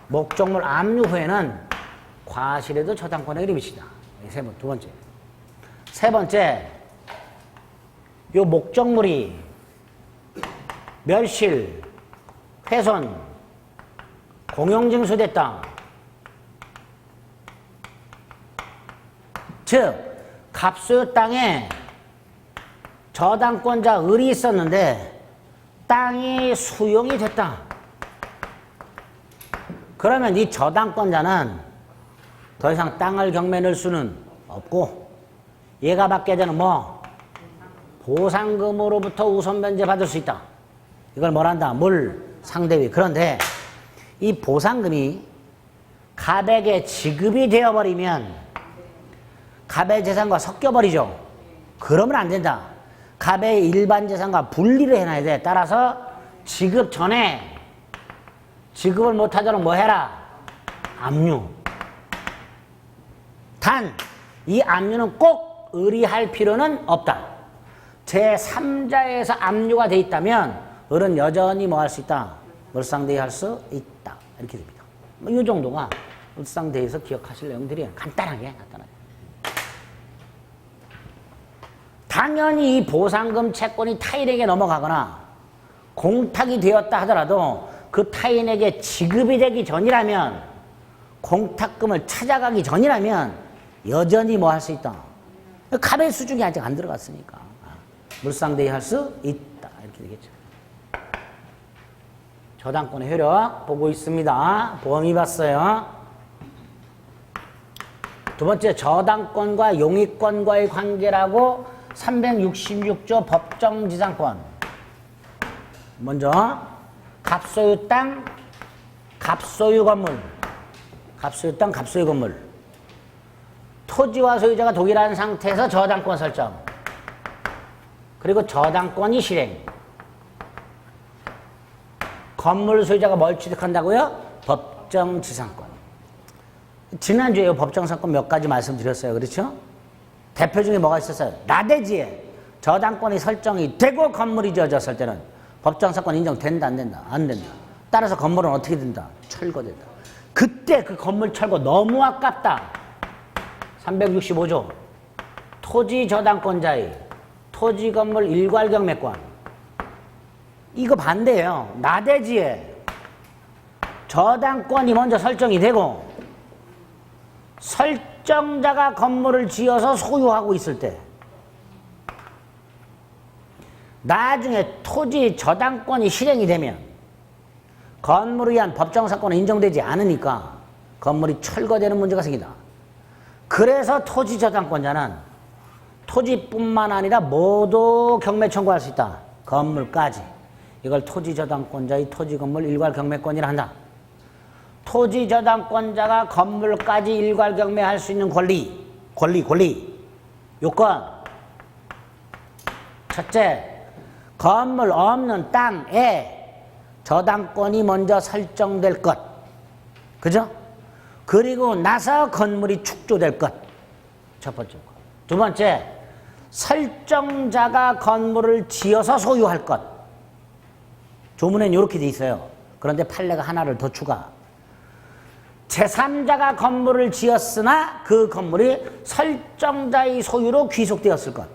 목적물 압류 후에는 과실에도 저당권 효력이 미친다. 두 번째. 세 번째, 요 목적물이 멸실, 훼손, 공용징수됐다. 즉, 갑소유 땅에 저당권자 을이 있었는데 땅이 수용이 됐다. 그러면 이 저당권자는 더 이상 땅을 경매에 넣을 수는 없고 얘가 받게 되는 보상금으로부터 우선 면제 받을 수 있다. 이걸 뭐란다? 물 상대위. 그런데 이 보상금이 갑에게 지급이 되어버리면 갑의 재산과 섞여버리죠. 그러면 안 된다. 갑의 일반 재산과 분리를 해놔야 돼. 따라서 지급 전에 지급을 못하도록 뭐 해라? 압류. 단, 이 압류는 꼭 의리할 필요는 없다. 제3자에서 압류가 돼 있다면 을은 여전히 뭐 할 수 있다? 을상대의 할 수 있다. 이렇게 됩니다. 이 정도가 을상대에서 기억하실 내용들이에요. 간단하게. 당연히 이 보상금 채권이 타인에게 넘어가거나 공탁이 되었다 하더라도 그 타인에게 지급이 되기 전이라면, 공탁금을 찾아가기 전이라면 여전히 뭐 할 수 있다. 갑의 수중이 아직 안 들어갔으니까 물상대의 할 수 있다. 이렇게 되겠죠. 저당권의 효력 보고 있습니다. 보험이 봤어요. 두 번째, 저당권과 용익권과의 관계라고 366조 법정지상권. 먼저 갑소유 땅, 갑소유 건물. 갑소유 땅, 갑소유 건물. 토지와 소유자가 동일한 상태에서 저당권 설정. 그리고 저당권이 실행. 건물 소유자가 뭘 취득한다고요? 법정지상권. 지난주에 법정지상권 몇 가지 말씀드렸어요. 그렇죠? 대표 중에 뭐가 있었어요? 나대지에 저당권이 설정이 되고 건물이 지어졌을 때는 법정지상권 인정된다, 안 된다? 안 된다. 따라서 건물은 어떻게 된다? 철거된다. 그때 그 건물 철거 너무 아깝다. 365조 토지 저당권자의 토지 건물 일괄 경매권. 이거 반대예요. 나대지에 저당권이 먼저 설정이 되고 설정자가 건물을 지어서 소유하고 있을 때, 나중에 토지 저당권이 실행이 되면 건물에 의한 법정사건은 인정되지 않으니까 건물이 철거되는 문제가 생긴다. 그래서 토지 저당권자는 토지뿐만 아니라 모두 경매 청구할 수 있다. 건물까지. 이걸 토지 저당권자의 토지 건물 일괄 경매권이라 한다. 토지 저당권자가 건물까지 일괄 경매할 수 있는 권리. 요건. 첫째, 건물 없는 땅에 저당권이 먼저 설정될 것. 그죠? 그리고 나서 건물이 축조될 것. 첫 번째 것. 두 번째, 설정자가 건물을 지어서 소유할 것. 조문에는 이렇게 돼 있어요. 그런데 판례가 하나를 더 추가. 제3자가 건물을 지었으나 그 건물이 설정자의 소유로 귀속되었을 것.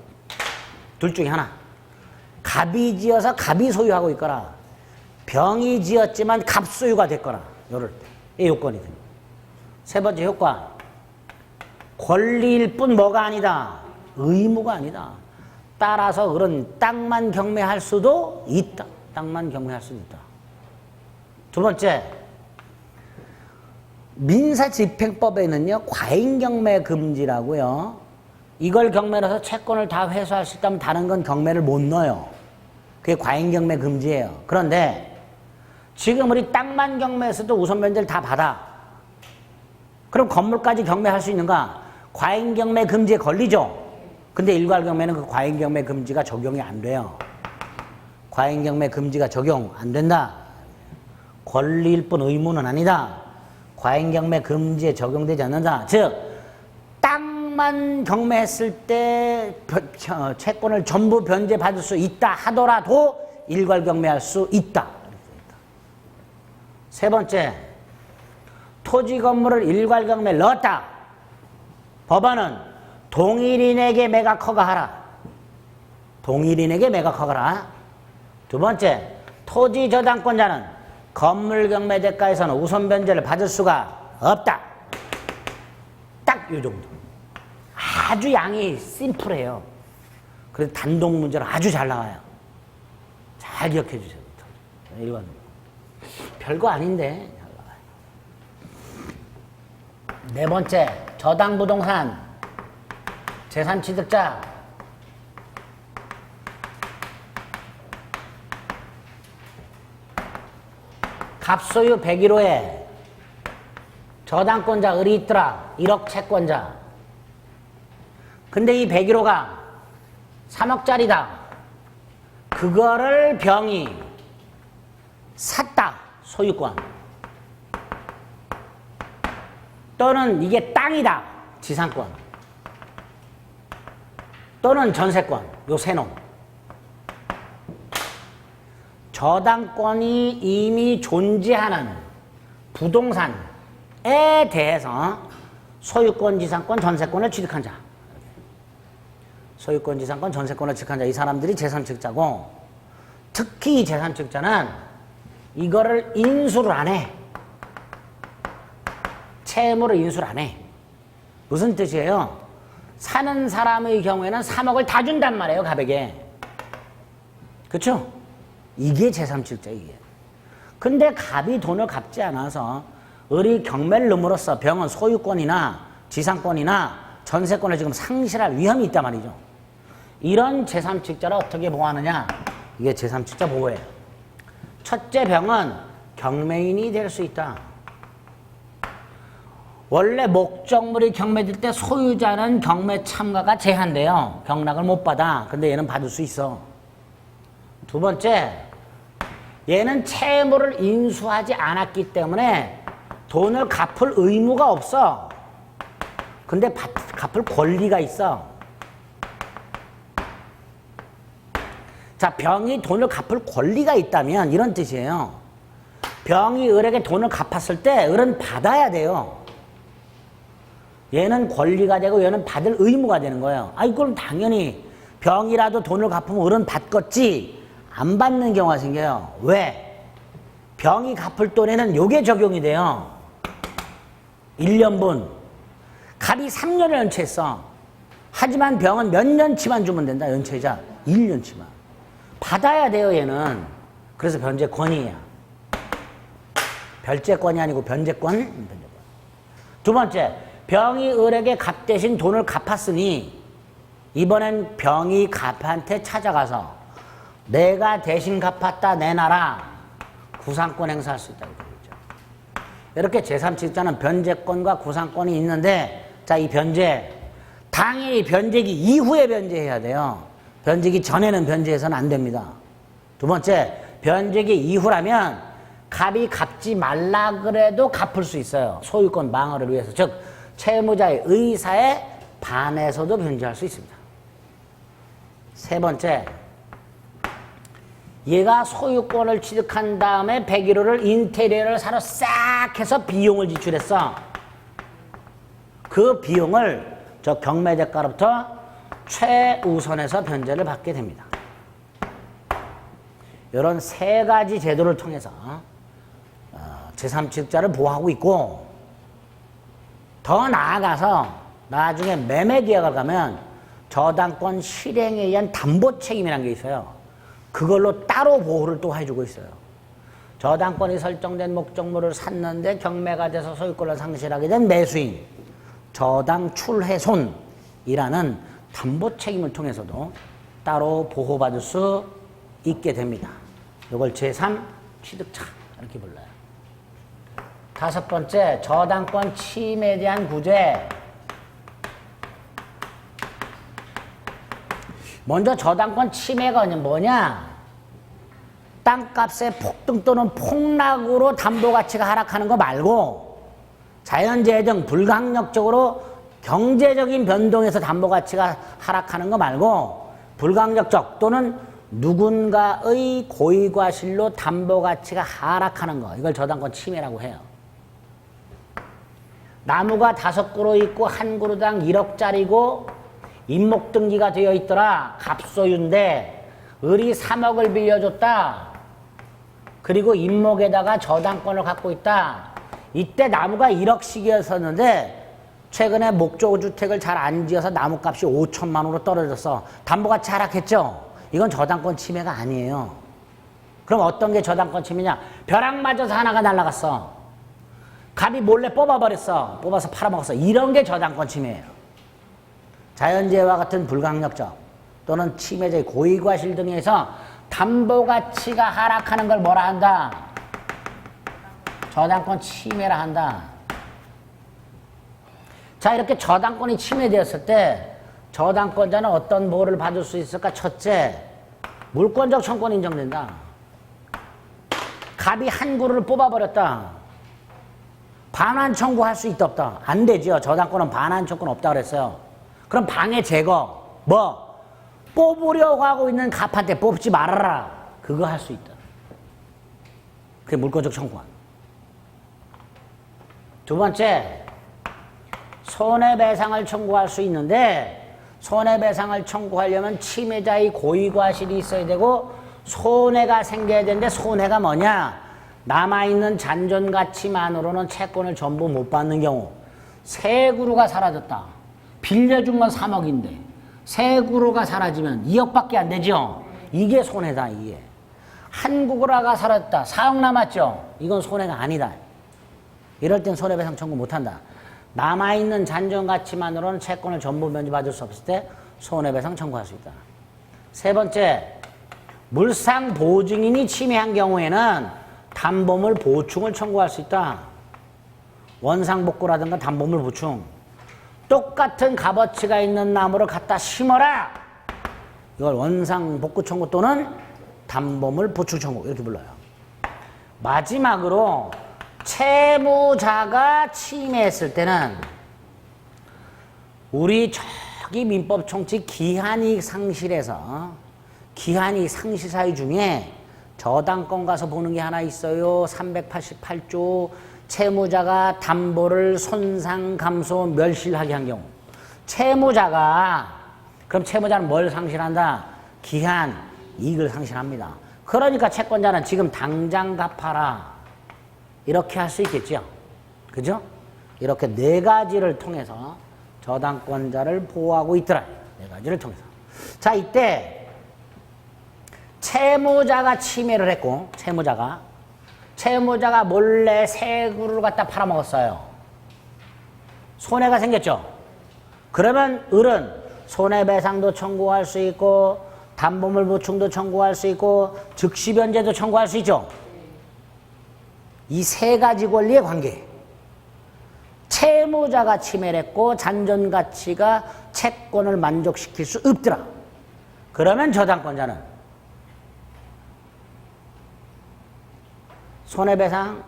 둘 중에 하나. 갑이 지어서 갑이 소유하고 있거나 병이 지었지만 갑소유가 됐거나, 이럴 때 이 요건이 됩니다. 세 번째 효과. 권리일 뿐 뭐가 아니다. 의무가 아니다. 따라서 그런 땅만 경매할 수도 있다. 땅만 경매할 수도 있다. 두 번째, 민사집행법에는요, 과잉경매 금지라고요. 이걸 경매로서 채권을 다 회수할 수 있다면 다른 건 경매를 못 넣어요. 그게 과잉경매 금지예요. 그런데 지금 우리 땅만 경매에서도 우선 변제를 다 받아. 그럼 건물까지 경매할 수 있는가? 과잉경매 금지에 걸리죠. 근데 일괄경매는 그 과잉경매 금지가 적용이 안 돼요. 과잉경매 금지가 적용 안 된다. 권리일 뿐 의무는 아니다. 과잉경매 금지에 적용되지 않는다. 즉, 땅만 경매했을 때 채권을 전부 변제받을 수 있다 하더라도 일괄경매할 수 있다. 세 번째, 토지 건물을 일괄경매에 넣었다. 법원은 동일인에게 매각 허가하라. 동일인에게 매각 허가라. 두 번째, 토지 저당권자는 건물 경매 대가에서는 우선 변제를 받을 수가 없다. 딱 이 정도. 아주 양이 심플해요. 그래서 단독 문제로 아주 잘 나와요. 잘 기억해 주세요. 이건 별거 아닌데 잘 나와요. 네 번째, 저당부동산 재산취득자. 갑소유 101호에 저당권자 을이 있더라. 1억 채권자. 근데 이 101호가 3억짜리다. 그거를 병이 샀다. 소유권. 또는 이게 땅이다. 지상권. 또는 전세권. 요 세 놈. 저당권이 이미 존재하는 부동산에 대해서 소유권, 지상권, 전세권을 취득한 자. 소유권, 지상권, 전세권을 취득한 자. 이 사람들이 제3취득자고, 특히 이 제3취득자는 이거를 인수를 안 해. 채무를 인수를 안 해. 무슨 뜻이에요? 사는 사람의 경우에는 3억을 다 준단 말이에요, 갑에게. 그쵸? 이게 제3취득자, 이게. 근데 갑이 돈을 갚지 않아서 을이 경매를 넣음으로써 병은 소유권이나 지상권이나 전세권을 지금 상실할 위험이 있단 말이죠. 이런 제3취득자를 어떻게 보호하느냐? 이게 제3취득자 보호예요. 첫째, 병은 경매인이 될 수 있다. 원래 목적물이 경매될 때 소유자는 경매 참가가 제한돼요. 경락을 못 받아. 근데 얘는 받을 수 있어. 두 번째, 얘는 채무를 인수하지 않았기 때문에 돈을 갚을 의무가 없어. 근데 갚을 권리가 있어. 자, 병이 돈을 갚을 권리가 있다면 이런 뜻이에요. 병이 을에게 돈을 갚았을 때 을은 받아야 돼요. 얘는 권리가 되고 얘는 받을 의무가 되는 거예요. 아이, 그럼 당연히 병이라도 돈을 갚으면 을은 받겠지. 안 받는 경우가 생겨요. 왜? 병이 갚을 돈에는 요게 적용이 돼요. 1년분. 갑이 3년을 연체했어. 하지만 병은 몇 년치만 주면 된다. 연체자 1년치만. 받아야 돼요, 얘는. 그래서 변제권이야. 별제권이 아니고 변제권. 두 번째, 병이 을에게 갑 대신 돈을 갚았으니 이번엔 병이 갑한테 찾아가서 내가 대신 갚았다, 내놔라. 구상권 행사할 수 있다고 그러죠. 이렇게 제3취득자는 변제권과 구상권이 있는데, 자, 이 변제, 당연히 변제기 이후에 변제해야 돼요. 변제기 전에는 변제해서는 안 됩니다. 두 번째, 변제기 이후라면 갑이 갚지 말라 그래도 갚을 수 있어요. 소유권 방어를 위해서. 즉, 채무자의 의사에 반해서도 변제할 수 있습니다. 세 번째, 얘가 소유권을 취득한 다음에 101호를 인테리어를 사러 싹 해서 비용을 지출했어. 그 비용을 저 경매대가로부터 최우선에서 변제를 받게 됩니다. 이런 세 가지 제도를 통해서 제3취득자를 보호하고 있고, 더 나아가서 나중에 매매계약을 가면 저당권 실행에 의한 담보 책임이라는 게 있어요. 그걸로 따로 보호를 또 해주고 있어요. 저당권이 설정된 목적물을 샀는데 경매가 돼서 소유권을 상실하게 된 매수인, 저당 출훼손이라는 담보 책임을 통해서도 따로 보호받을 수 있게 됩니다. 이걸 제3 취득차 이렇게 불러요. 다섯 번째, 저당권 침해에 대한 구제. 먼저 저당권 침해가 뭐냐? 땅값의 폭등 또는 폭락으로 담보가치가 하락하는 거 말고, 자연재해 등 불강력적으로 경제적인 변동에서 담보가치가 하락하는 거 말고, 불강력적 또는 누군가의 고의과실로 담보가치가 하락하는 거, 이걸 저당권 침해라고 해요. 나무가 5그루 있고 한 그루당 1억짜리고 임목등기가 되어 있더라. 갑소유인데 을이 3억을 빌려줬다. 그리고 임목에다가 저당권을 갖고 있다. 이때 나무가 1억씩이었었는데 최근에 목조주택을 잘 안 지어서 나무값이 5천만 원으로 떨어졌어. 담보가치 하락했죠? 이건 저당권 침해가 아니에요. 그럼 어떤 게 저당권 침해냐? 벼락 맞아서 하나가 날아갔어. 갑이 몰래 뽑아버렸어. 뽑아서 팔아먹었어. 이런 게 저당권 침해예요. 자연재해와 같은 불강력적 또는 침해자의 고의과실 등에서 담보가치가 하락하는 걸 뭐라 한다? 저당권 침해라 한다. 자, 이렇게 저당권이 침해되었을 때 저당권자는 어떤 보호를 받을 수 있을까? 첫째, 물권적 청구권 인정된다. 갑이 한 그루를 뽑아버렸다. 반환 청구할 수 있다 없다? 안 되죠. 저당권은 반환 청구는 없다 그랬어요. 그럼 방해 제거 뭐 뽑으려고 하고 있는 갑한테 뽑지 말아라. 그거 할 수 있다. 그게 물권적 청구권. 두 번째, 손해배상을 청구할 수 있는데 손해배상을 청구하려면 침해자의 고의과실이 있어야 되고 손해가 생겨야 되는데 손해가 뭐냐? 남아있는 잔존가치만으로는 채권을 전부 못 받는 경우. 세 그루가 사라졌다. 빌려준 건 3억인데 세 그루가 사라지면 2억밖에 안 되죠. 이게 손해다. 이게. 한 그루가 사라졌다. 4억 남았죠. 이건 손해가 아니다. 이럴 땐 손해배상 청구 못한다. 남아있는 잔존가치만으로는 채권을 전부 면제받을 수 없을 때 손해배상 청구할 수 있다. 세 번째, 물상보증인이 침해한 경우에는 담보물 보충을 청구할 수 있다. 원상복구라든가 담보물 보충. 똑같은 값어치가 있는 나무를 갖다 심어라. 이걸 원상복구 청구 또는 담보물 보충 청구 이렇게 불러요. 마지막으로 채무자가 침해했을 때는 우리 저기 민법 총칙 기한이익 상실에서 기한이익 상실 사유 중에 저당권 가서 보는 게 하나 있어요. 388조 채무자가 담보를 손상, 감소, 멸실하게 한 경우. 그럼 채무자는 뭘 상실한다? 기한, 이익을 상실합니다. 그러니까 채권자는 지금 당장 갚아라. 이렇게 할 수 있겠죠. 그죠? 이렇게 네 가지를 통해서 저당권자를 보호하고 있더라. 네 가지를 통해서. 자, 이때 채무자가 침해를 했고, 채무자가 몰래 세 그루를 갖다 팔아먹었어요. 손해가 생겼죠. 그러면 을은 손해배상도 청구할 수 있고 담보물 보충도 청구할 수 있고 즉시변제도 청구할 수 있죠. 이 세 가지 권리의 관계. 채무자가 침해를 했고 잔존가치가 채권을 만족시킬 수 없더라. 그러면 저당권자는 손해배상,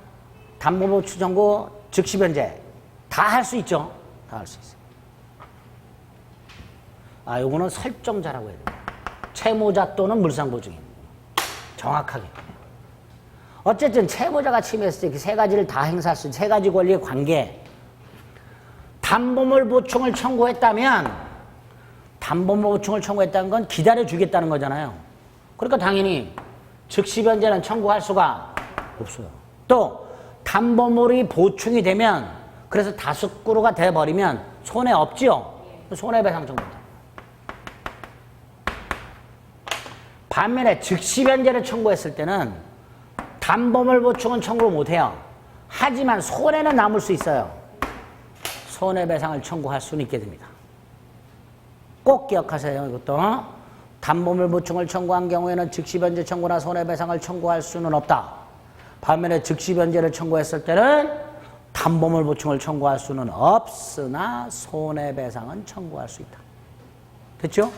담보물 보충 청구, 즉시변제 다 할 수 있죠. 다 할 수 있어요. 아, 요거는 설정자라고 해야 돼요. 채무자 또는 물상보증인. 정확하게. 어쨌든 채무자가 침해했을 때 세 가지를 다 행사할 수 있는 세 가지 권리의 관계. 담보물 보충을 청구했다면 담보물 보충을 청구했다는 건 기다려주겠다는 거잖아요. 그러니까 당연히 즉시변제는 청구할 수가 없어요. 또 담보물이 보충이 되면 그래서 다섯 그루가 돼버리면 손해 없지요. 손해배상 청구다. 반면에 즉시변제를 청구했을 때는 담보물 보충은 청구를 못해요. 하지만 손해는 남을 수 있어요. 손해배상을 청구할 수는 있게 됩니다. 꼭 기억하세요. 이것도. 담보물 보충을 청구한 경우에는 즉시변제 청구나 손해배상을 청구할 수는 없다. 반면에 즉시변제를 청구했을 때는 담보물 보충을 청구할 수는 없으나 손해배상은 청구할 수 있다. 됐죠?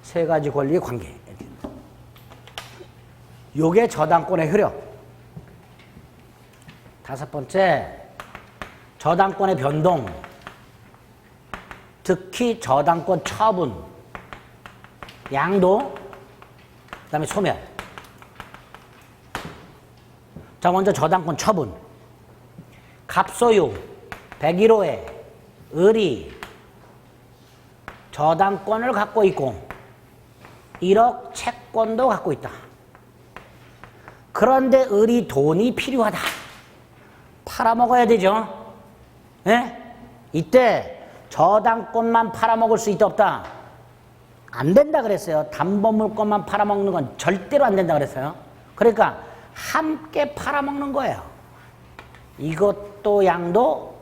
세 가지 권리의 관계. 요게 저당권의 효력. 다섯 번째, 저당권의 변동. 특히 저당권 처분, 양도, 그 다음에 소멸. 자, 먼저 저당권 처분. 갑소유, 101호에 을이 저당권을 갖고 있고 1억 채권도 갖고 있다. 그런데 을이 돈이 필요하다. 팔아먹어야 되죠. 예? 이때 저당권만 팔아먹을 수 있다 없다? 안 된다 그랬어요. 담보물권만 팔아먹는 건 절대로 안 된다 그랬어요. 그러니까 함께 팔아먹는 거예요. 이것도 양도,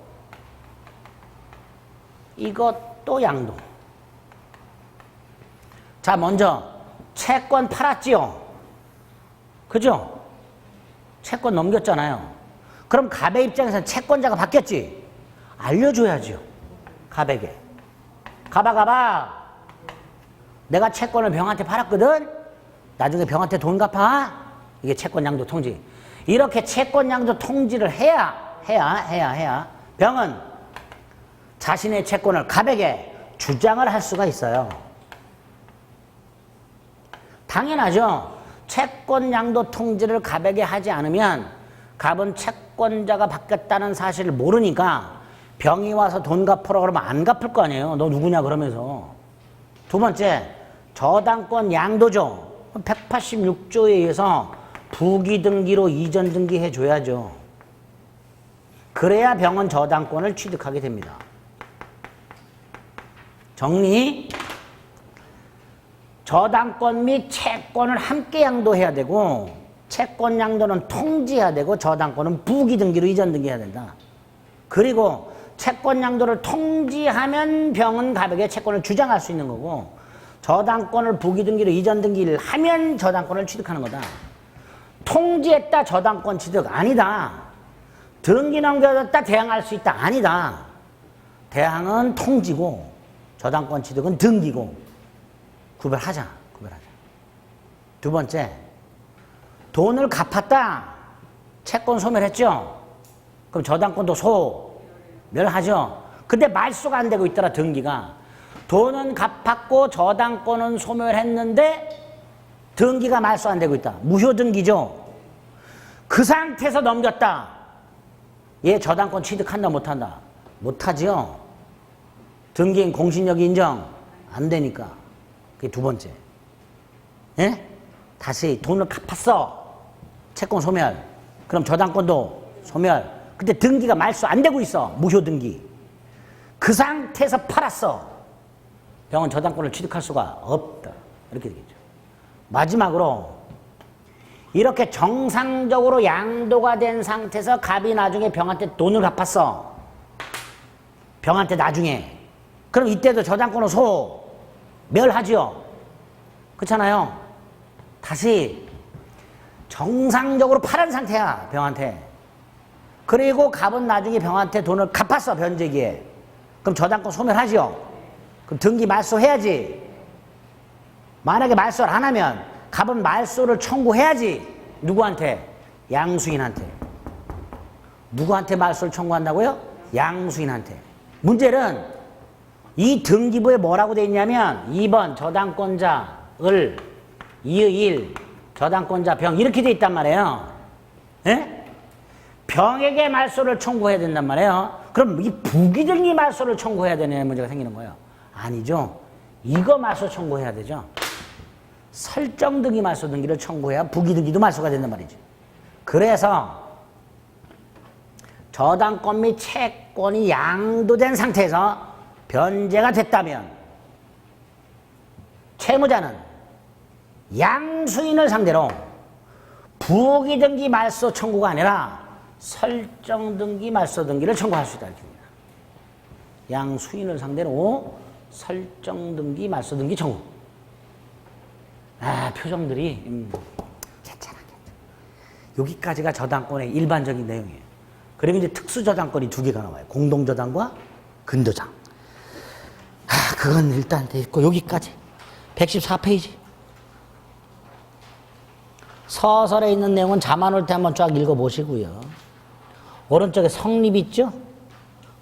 이것도 양도. 자, 먼저 채권 팔았지요. 그죠? 채권 넘겼잖아요. 그럼 갑의 입장에서는 채권자가 바뀌었지. 알려줘야죠. 갑에게. 갑아. 내가 채권을 병한테 팔았거든. 나중에 병한테 돈 갚아? 이게 채권양도 통지. 이렇게 채권양도 통지를 해야 병은 자신의 채권을 갑에게 주장을 할 수가 있어요. 당연하죠. 채권양도 통지를 갑에게 하지 않으면 갑은 채권자가 바뀌었다는 사실을 모르니까 병이 와서 돈 갚으라 그러면 안 갚을 거 아니에요. 너 누구냐 그러면서. 두 번째, 저당권 양도죠. 186조에 의해서 부기 등기로 이전 등기해 줘야죠. 그래야 병은 저당권을 취득하게 됩니다. 정리. 저당권 및 채권을 함께 양도해야 되고 채권 양도는 통지해야 되고 저당권은 부기 등기로 이전 등기해야 된다. 그리고 채권 양도를 통지하면 병은 갑에게 채권을 주장할 수 있는 거고 저당권을 부기 등기로 이전 등기를 하면 저당권을 취득하는 거다. 통지했다 저당권 취득 아니다. 등기 넘겨졌다 대항할 수 있다 아니다. 대항은 통지고 저당권 취득은 등기고 구별하자. 두 번째, 돈을 갚았다. 채권 소멸했죠. 그럼 저당권도 소멸하죠. 근데 말소가 안 되고 있더라 등기가. 돈은 갚았고 저당권은 소멸했는데 등기가 말소 안 되고 있다. 무효 등기죠. 그 상태에서 넘겼다. 얘 저당권 취득한다 못한다? 못하죠. 등기인 공신력 인정 안 되니까. 그게 두 번째. 예? 다시 돈을 갚았어. 채권 소멸. 그럼 저당권도 소멸. 근데 등기가 말소 안 되고 있어. 무효 등기. 그 상태에서 팔았어. 병은 저당권을 취득할 수가 없다. 이렇게 되겠죠. 마지막으로 이렇게 정상적으로 양도가 된 상태에서 갑이 나중에 병한테 돈을 갚았어. 병한테 나중에. 그럼 이때도 저당권은 소멸하죠. 그렇잖아요. 다시 정상적으로 팔은 상태야. 병한테. 그리고 갑은 나중에 병한테 돈을 갚았어. 변제기에. 그럼 저당권 소멸하죠. 그럼 등기 말소해야지. 만약에 말소를 안 하면 갑은 말소를 청구해야지. 누구한테? 양수인한테. 누구한테 말소를 청구한다고요? 양수인한테. 문제는 이 등기부에 뭐라고 돼 있냐면 2번 저당권자 을 2의1 저당권자 병 이렇게 돼 있단 말이에요. 예? 병에게 말소를 청구해야 된단 말이에요. 그럼 이 부기등기 말소를 청구해야 되는 문제가 생기는 거예요. 아니죠. 이거 말소 청구해야 되죠. 설정 등기 말소 등기를 청구해야 부기등기도 말소가 된단 말이지. 그래서 저당권 및 채권이 양도된 상태에서 변제가 됐다면 채무자는 양수인을 상대로 부기등기 말소 청구가 아니라 설정등기 말소 등기를 청구할 수 있다. 이렇게 됩니다. 양수인을 상대로 설정등기 말소 등기 청구. 표정들이 괜찮아. 여기까지가 저당권의 일반적인 내용이에요. 그리고 이제 특수저당권이 두 개가 나와요. 공동저당과 근저당. 그건 일단 돼 있고 여기까지 114페이지. 서설에 있는 내용은 자만 올 때 한번 쫙 읽어보시고요. 오른쪽에 성립 있죠?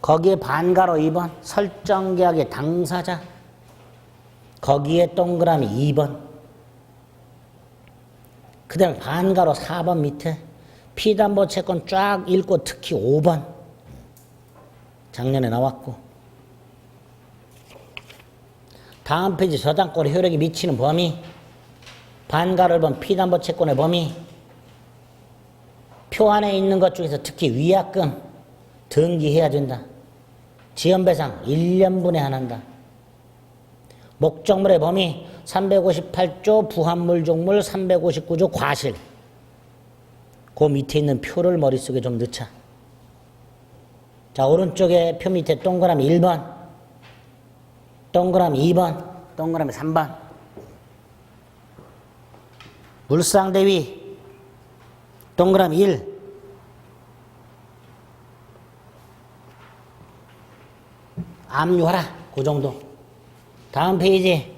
거기에 반가로 2번 설정계약의 당사자. 거기에 동그라미 2번. 그 다음에 반가로 4번 밑에 피담보채권 쫙 읽고 특히 5번. 작년에 나왔고. 다음 페이지 저당권의 효력이 미치는 범위. 반가로 1번 피담보채권의 범위. 표 안에 있는 것 중에서 특히 위약금 등기해야 된다. 지연배상 1년분에 한한다. 목적물의 범위 358조 부합물종물 359조 과실. 그 밑에 있는 표를 머릿속에 좀 넣자. 자, 오른쪽에 표 밑에 동그라미 1번, 동그라미 2번, 동그라미 3번. 물상대위 동그라미 1. 압류하라. 그 정도. 다음 페이지.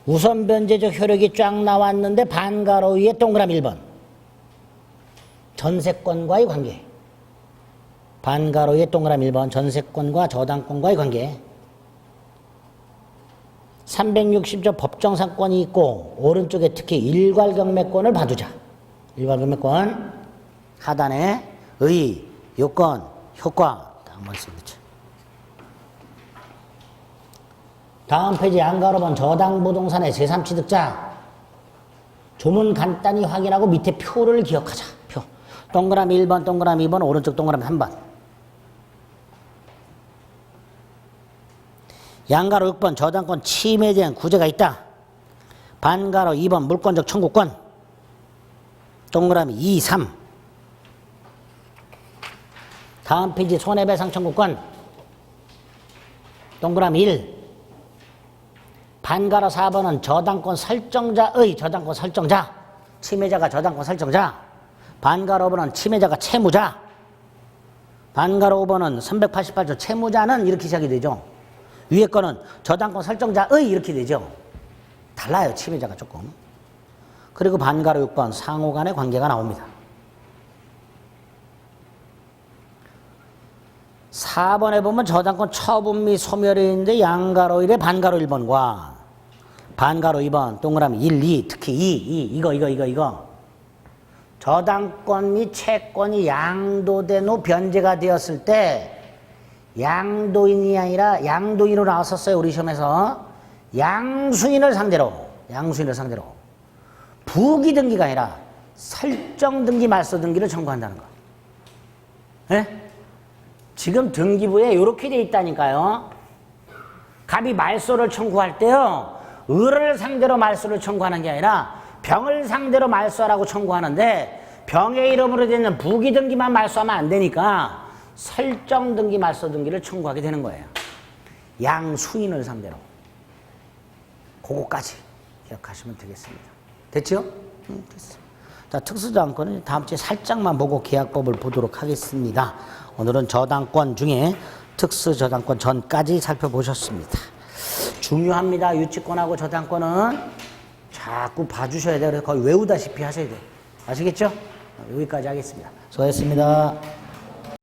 우선 변제적 효력이 쫙 나왔는데 반가로 위에 동그라미 1번. 전세권과의 관계. 반가로 위에 동그라미 1번. 전세권과 저당권과의 관계. 360조 법정상권이 있고 오른쪽에 특히 일괄경매권을 봐두자. 일괄경매권 하단에 의, 요건, 효과 한번 써보자. 다음 페이지 양가로 본 저당부동산의 제3취득자 조문 간단히 확인하고 밑에 표를 기억하자. 표. 동그라미 1번, 동그라미 2번, 오른쪽 동그라미 3번. 양가로 6번 저당권 침해에 대한 구제가 있다. 반가로 2번 물권적 청구권. 동그라미 2, 3. 다음 페이지 손해배상 청구권. 동그라미 1. 반가로 4번은 저당권 설정자의 저당권 설정자. 침해자가 저당권 설정자. 반가로 5번은 침해자가 채무자. 반가로 5번은 388조 채무자는 이렇게 시작이 되죠. 위에 거는 저당권 설정자의 이렇게 되죠. 달라요. 침해자가 조금. 그리고 반가로 6번 상호 간의 관계가 나옵니다. 4번에 보면 저당권 처분 및 소멸이 있는데 양가로 1에 반가로 1번과 반가로 2번 동그라미 1, 2 특히 2 이거 저당권 및 채권이 양도된 후 변제가 되었을 때 양도인이 아니라 양도인으로 나왔었어요. 우리 시험에서 양수인을 상대로 부기등기가 아니라 설정등기 말소등기를 청구한다는 거. 네? 지금 등기부에 이렇게 돼 있다니까요. 갑이 말소를 청구할 때요. 을을 상대로 말소를 청구하는 게 아니라 병을 상대로 말소하라고 청구하는데 병의 이름으로 되는 부기등기만 말소하면 안 되니까 설정등기 말소등기를 청구하게 되는 거예요. 양수인을 상대로. 그거까지 기억하시면 되겠습니다. 됐죠? 됐어. 자, 특수저당권은 다음 주에 살짝만 보고 계약법을 보도록 하겠습니다. 오늘은 저당권 중에 특수저당권 전까지 살펴보셨습니다. 중요합니다. 유치권하고 저당권은 자꾸 봐주셔야 돼요. 그래서 거의 외우다시피 하셔야 돼요. 아시겠죠? 여기까지 하겠습니다. 수고하셨습니다.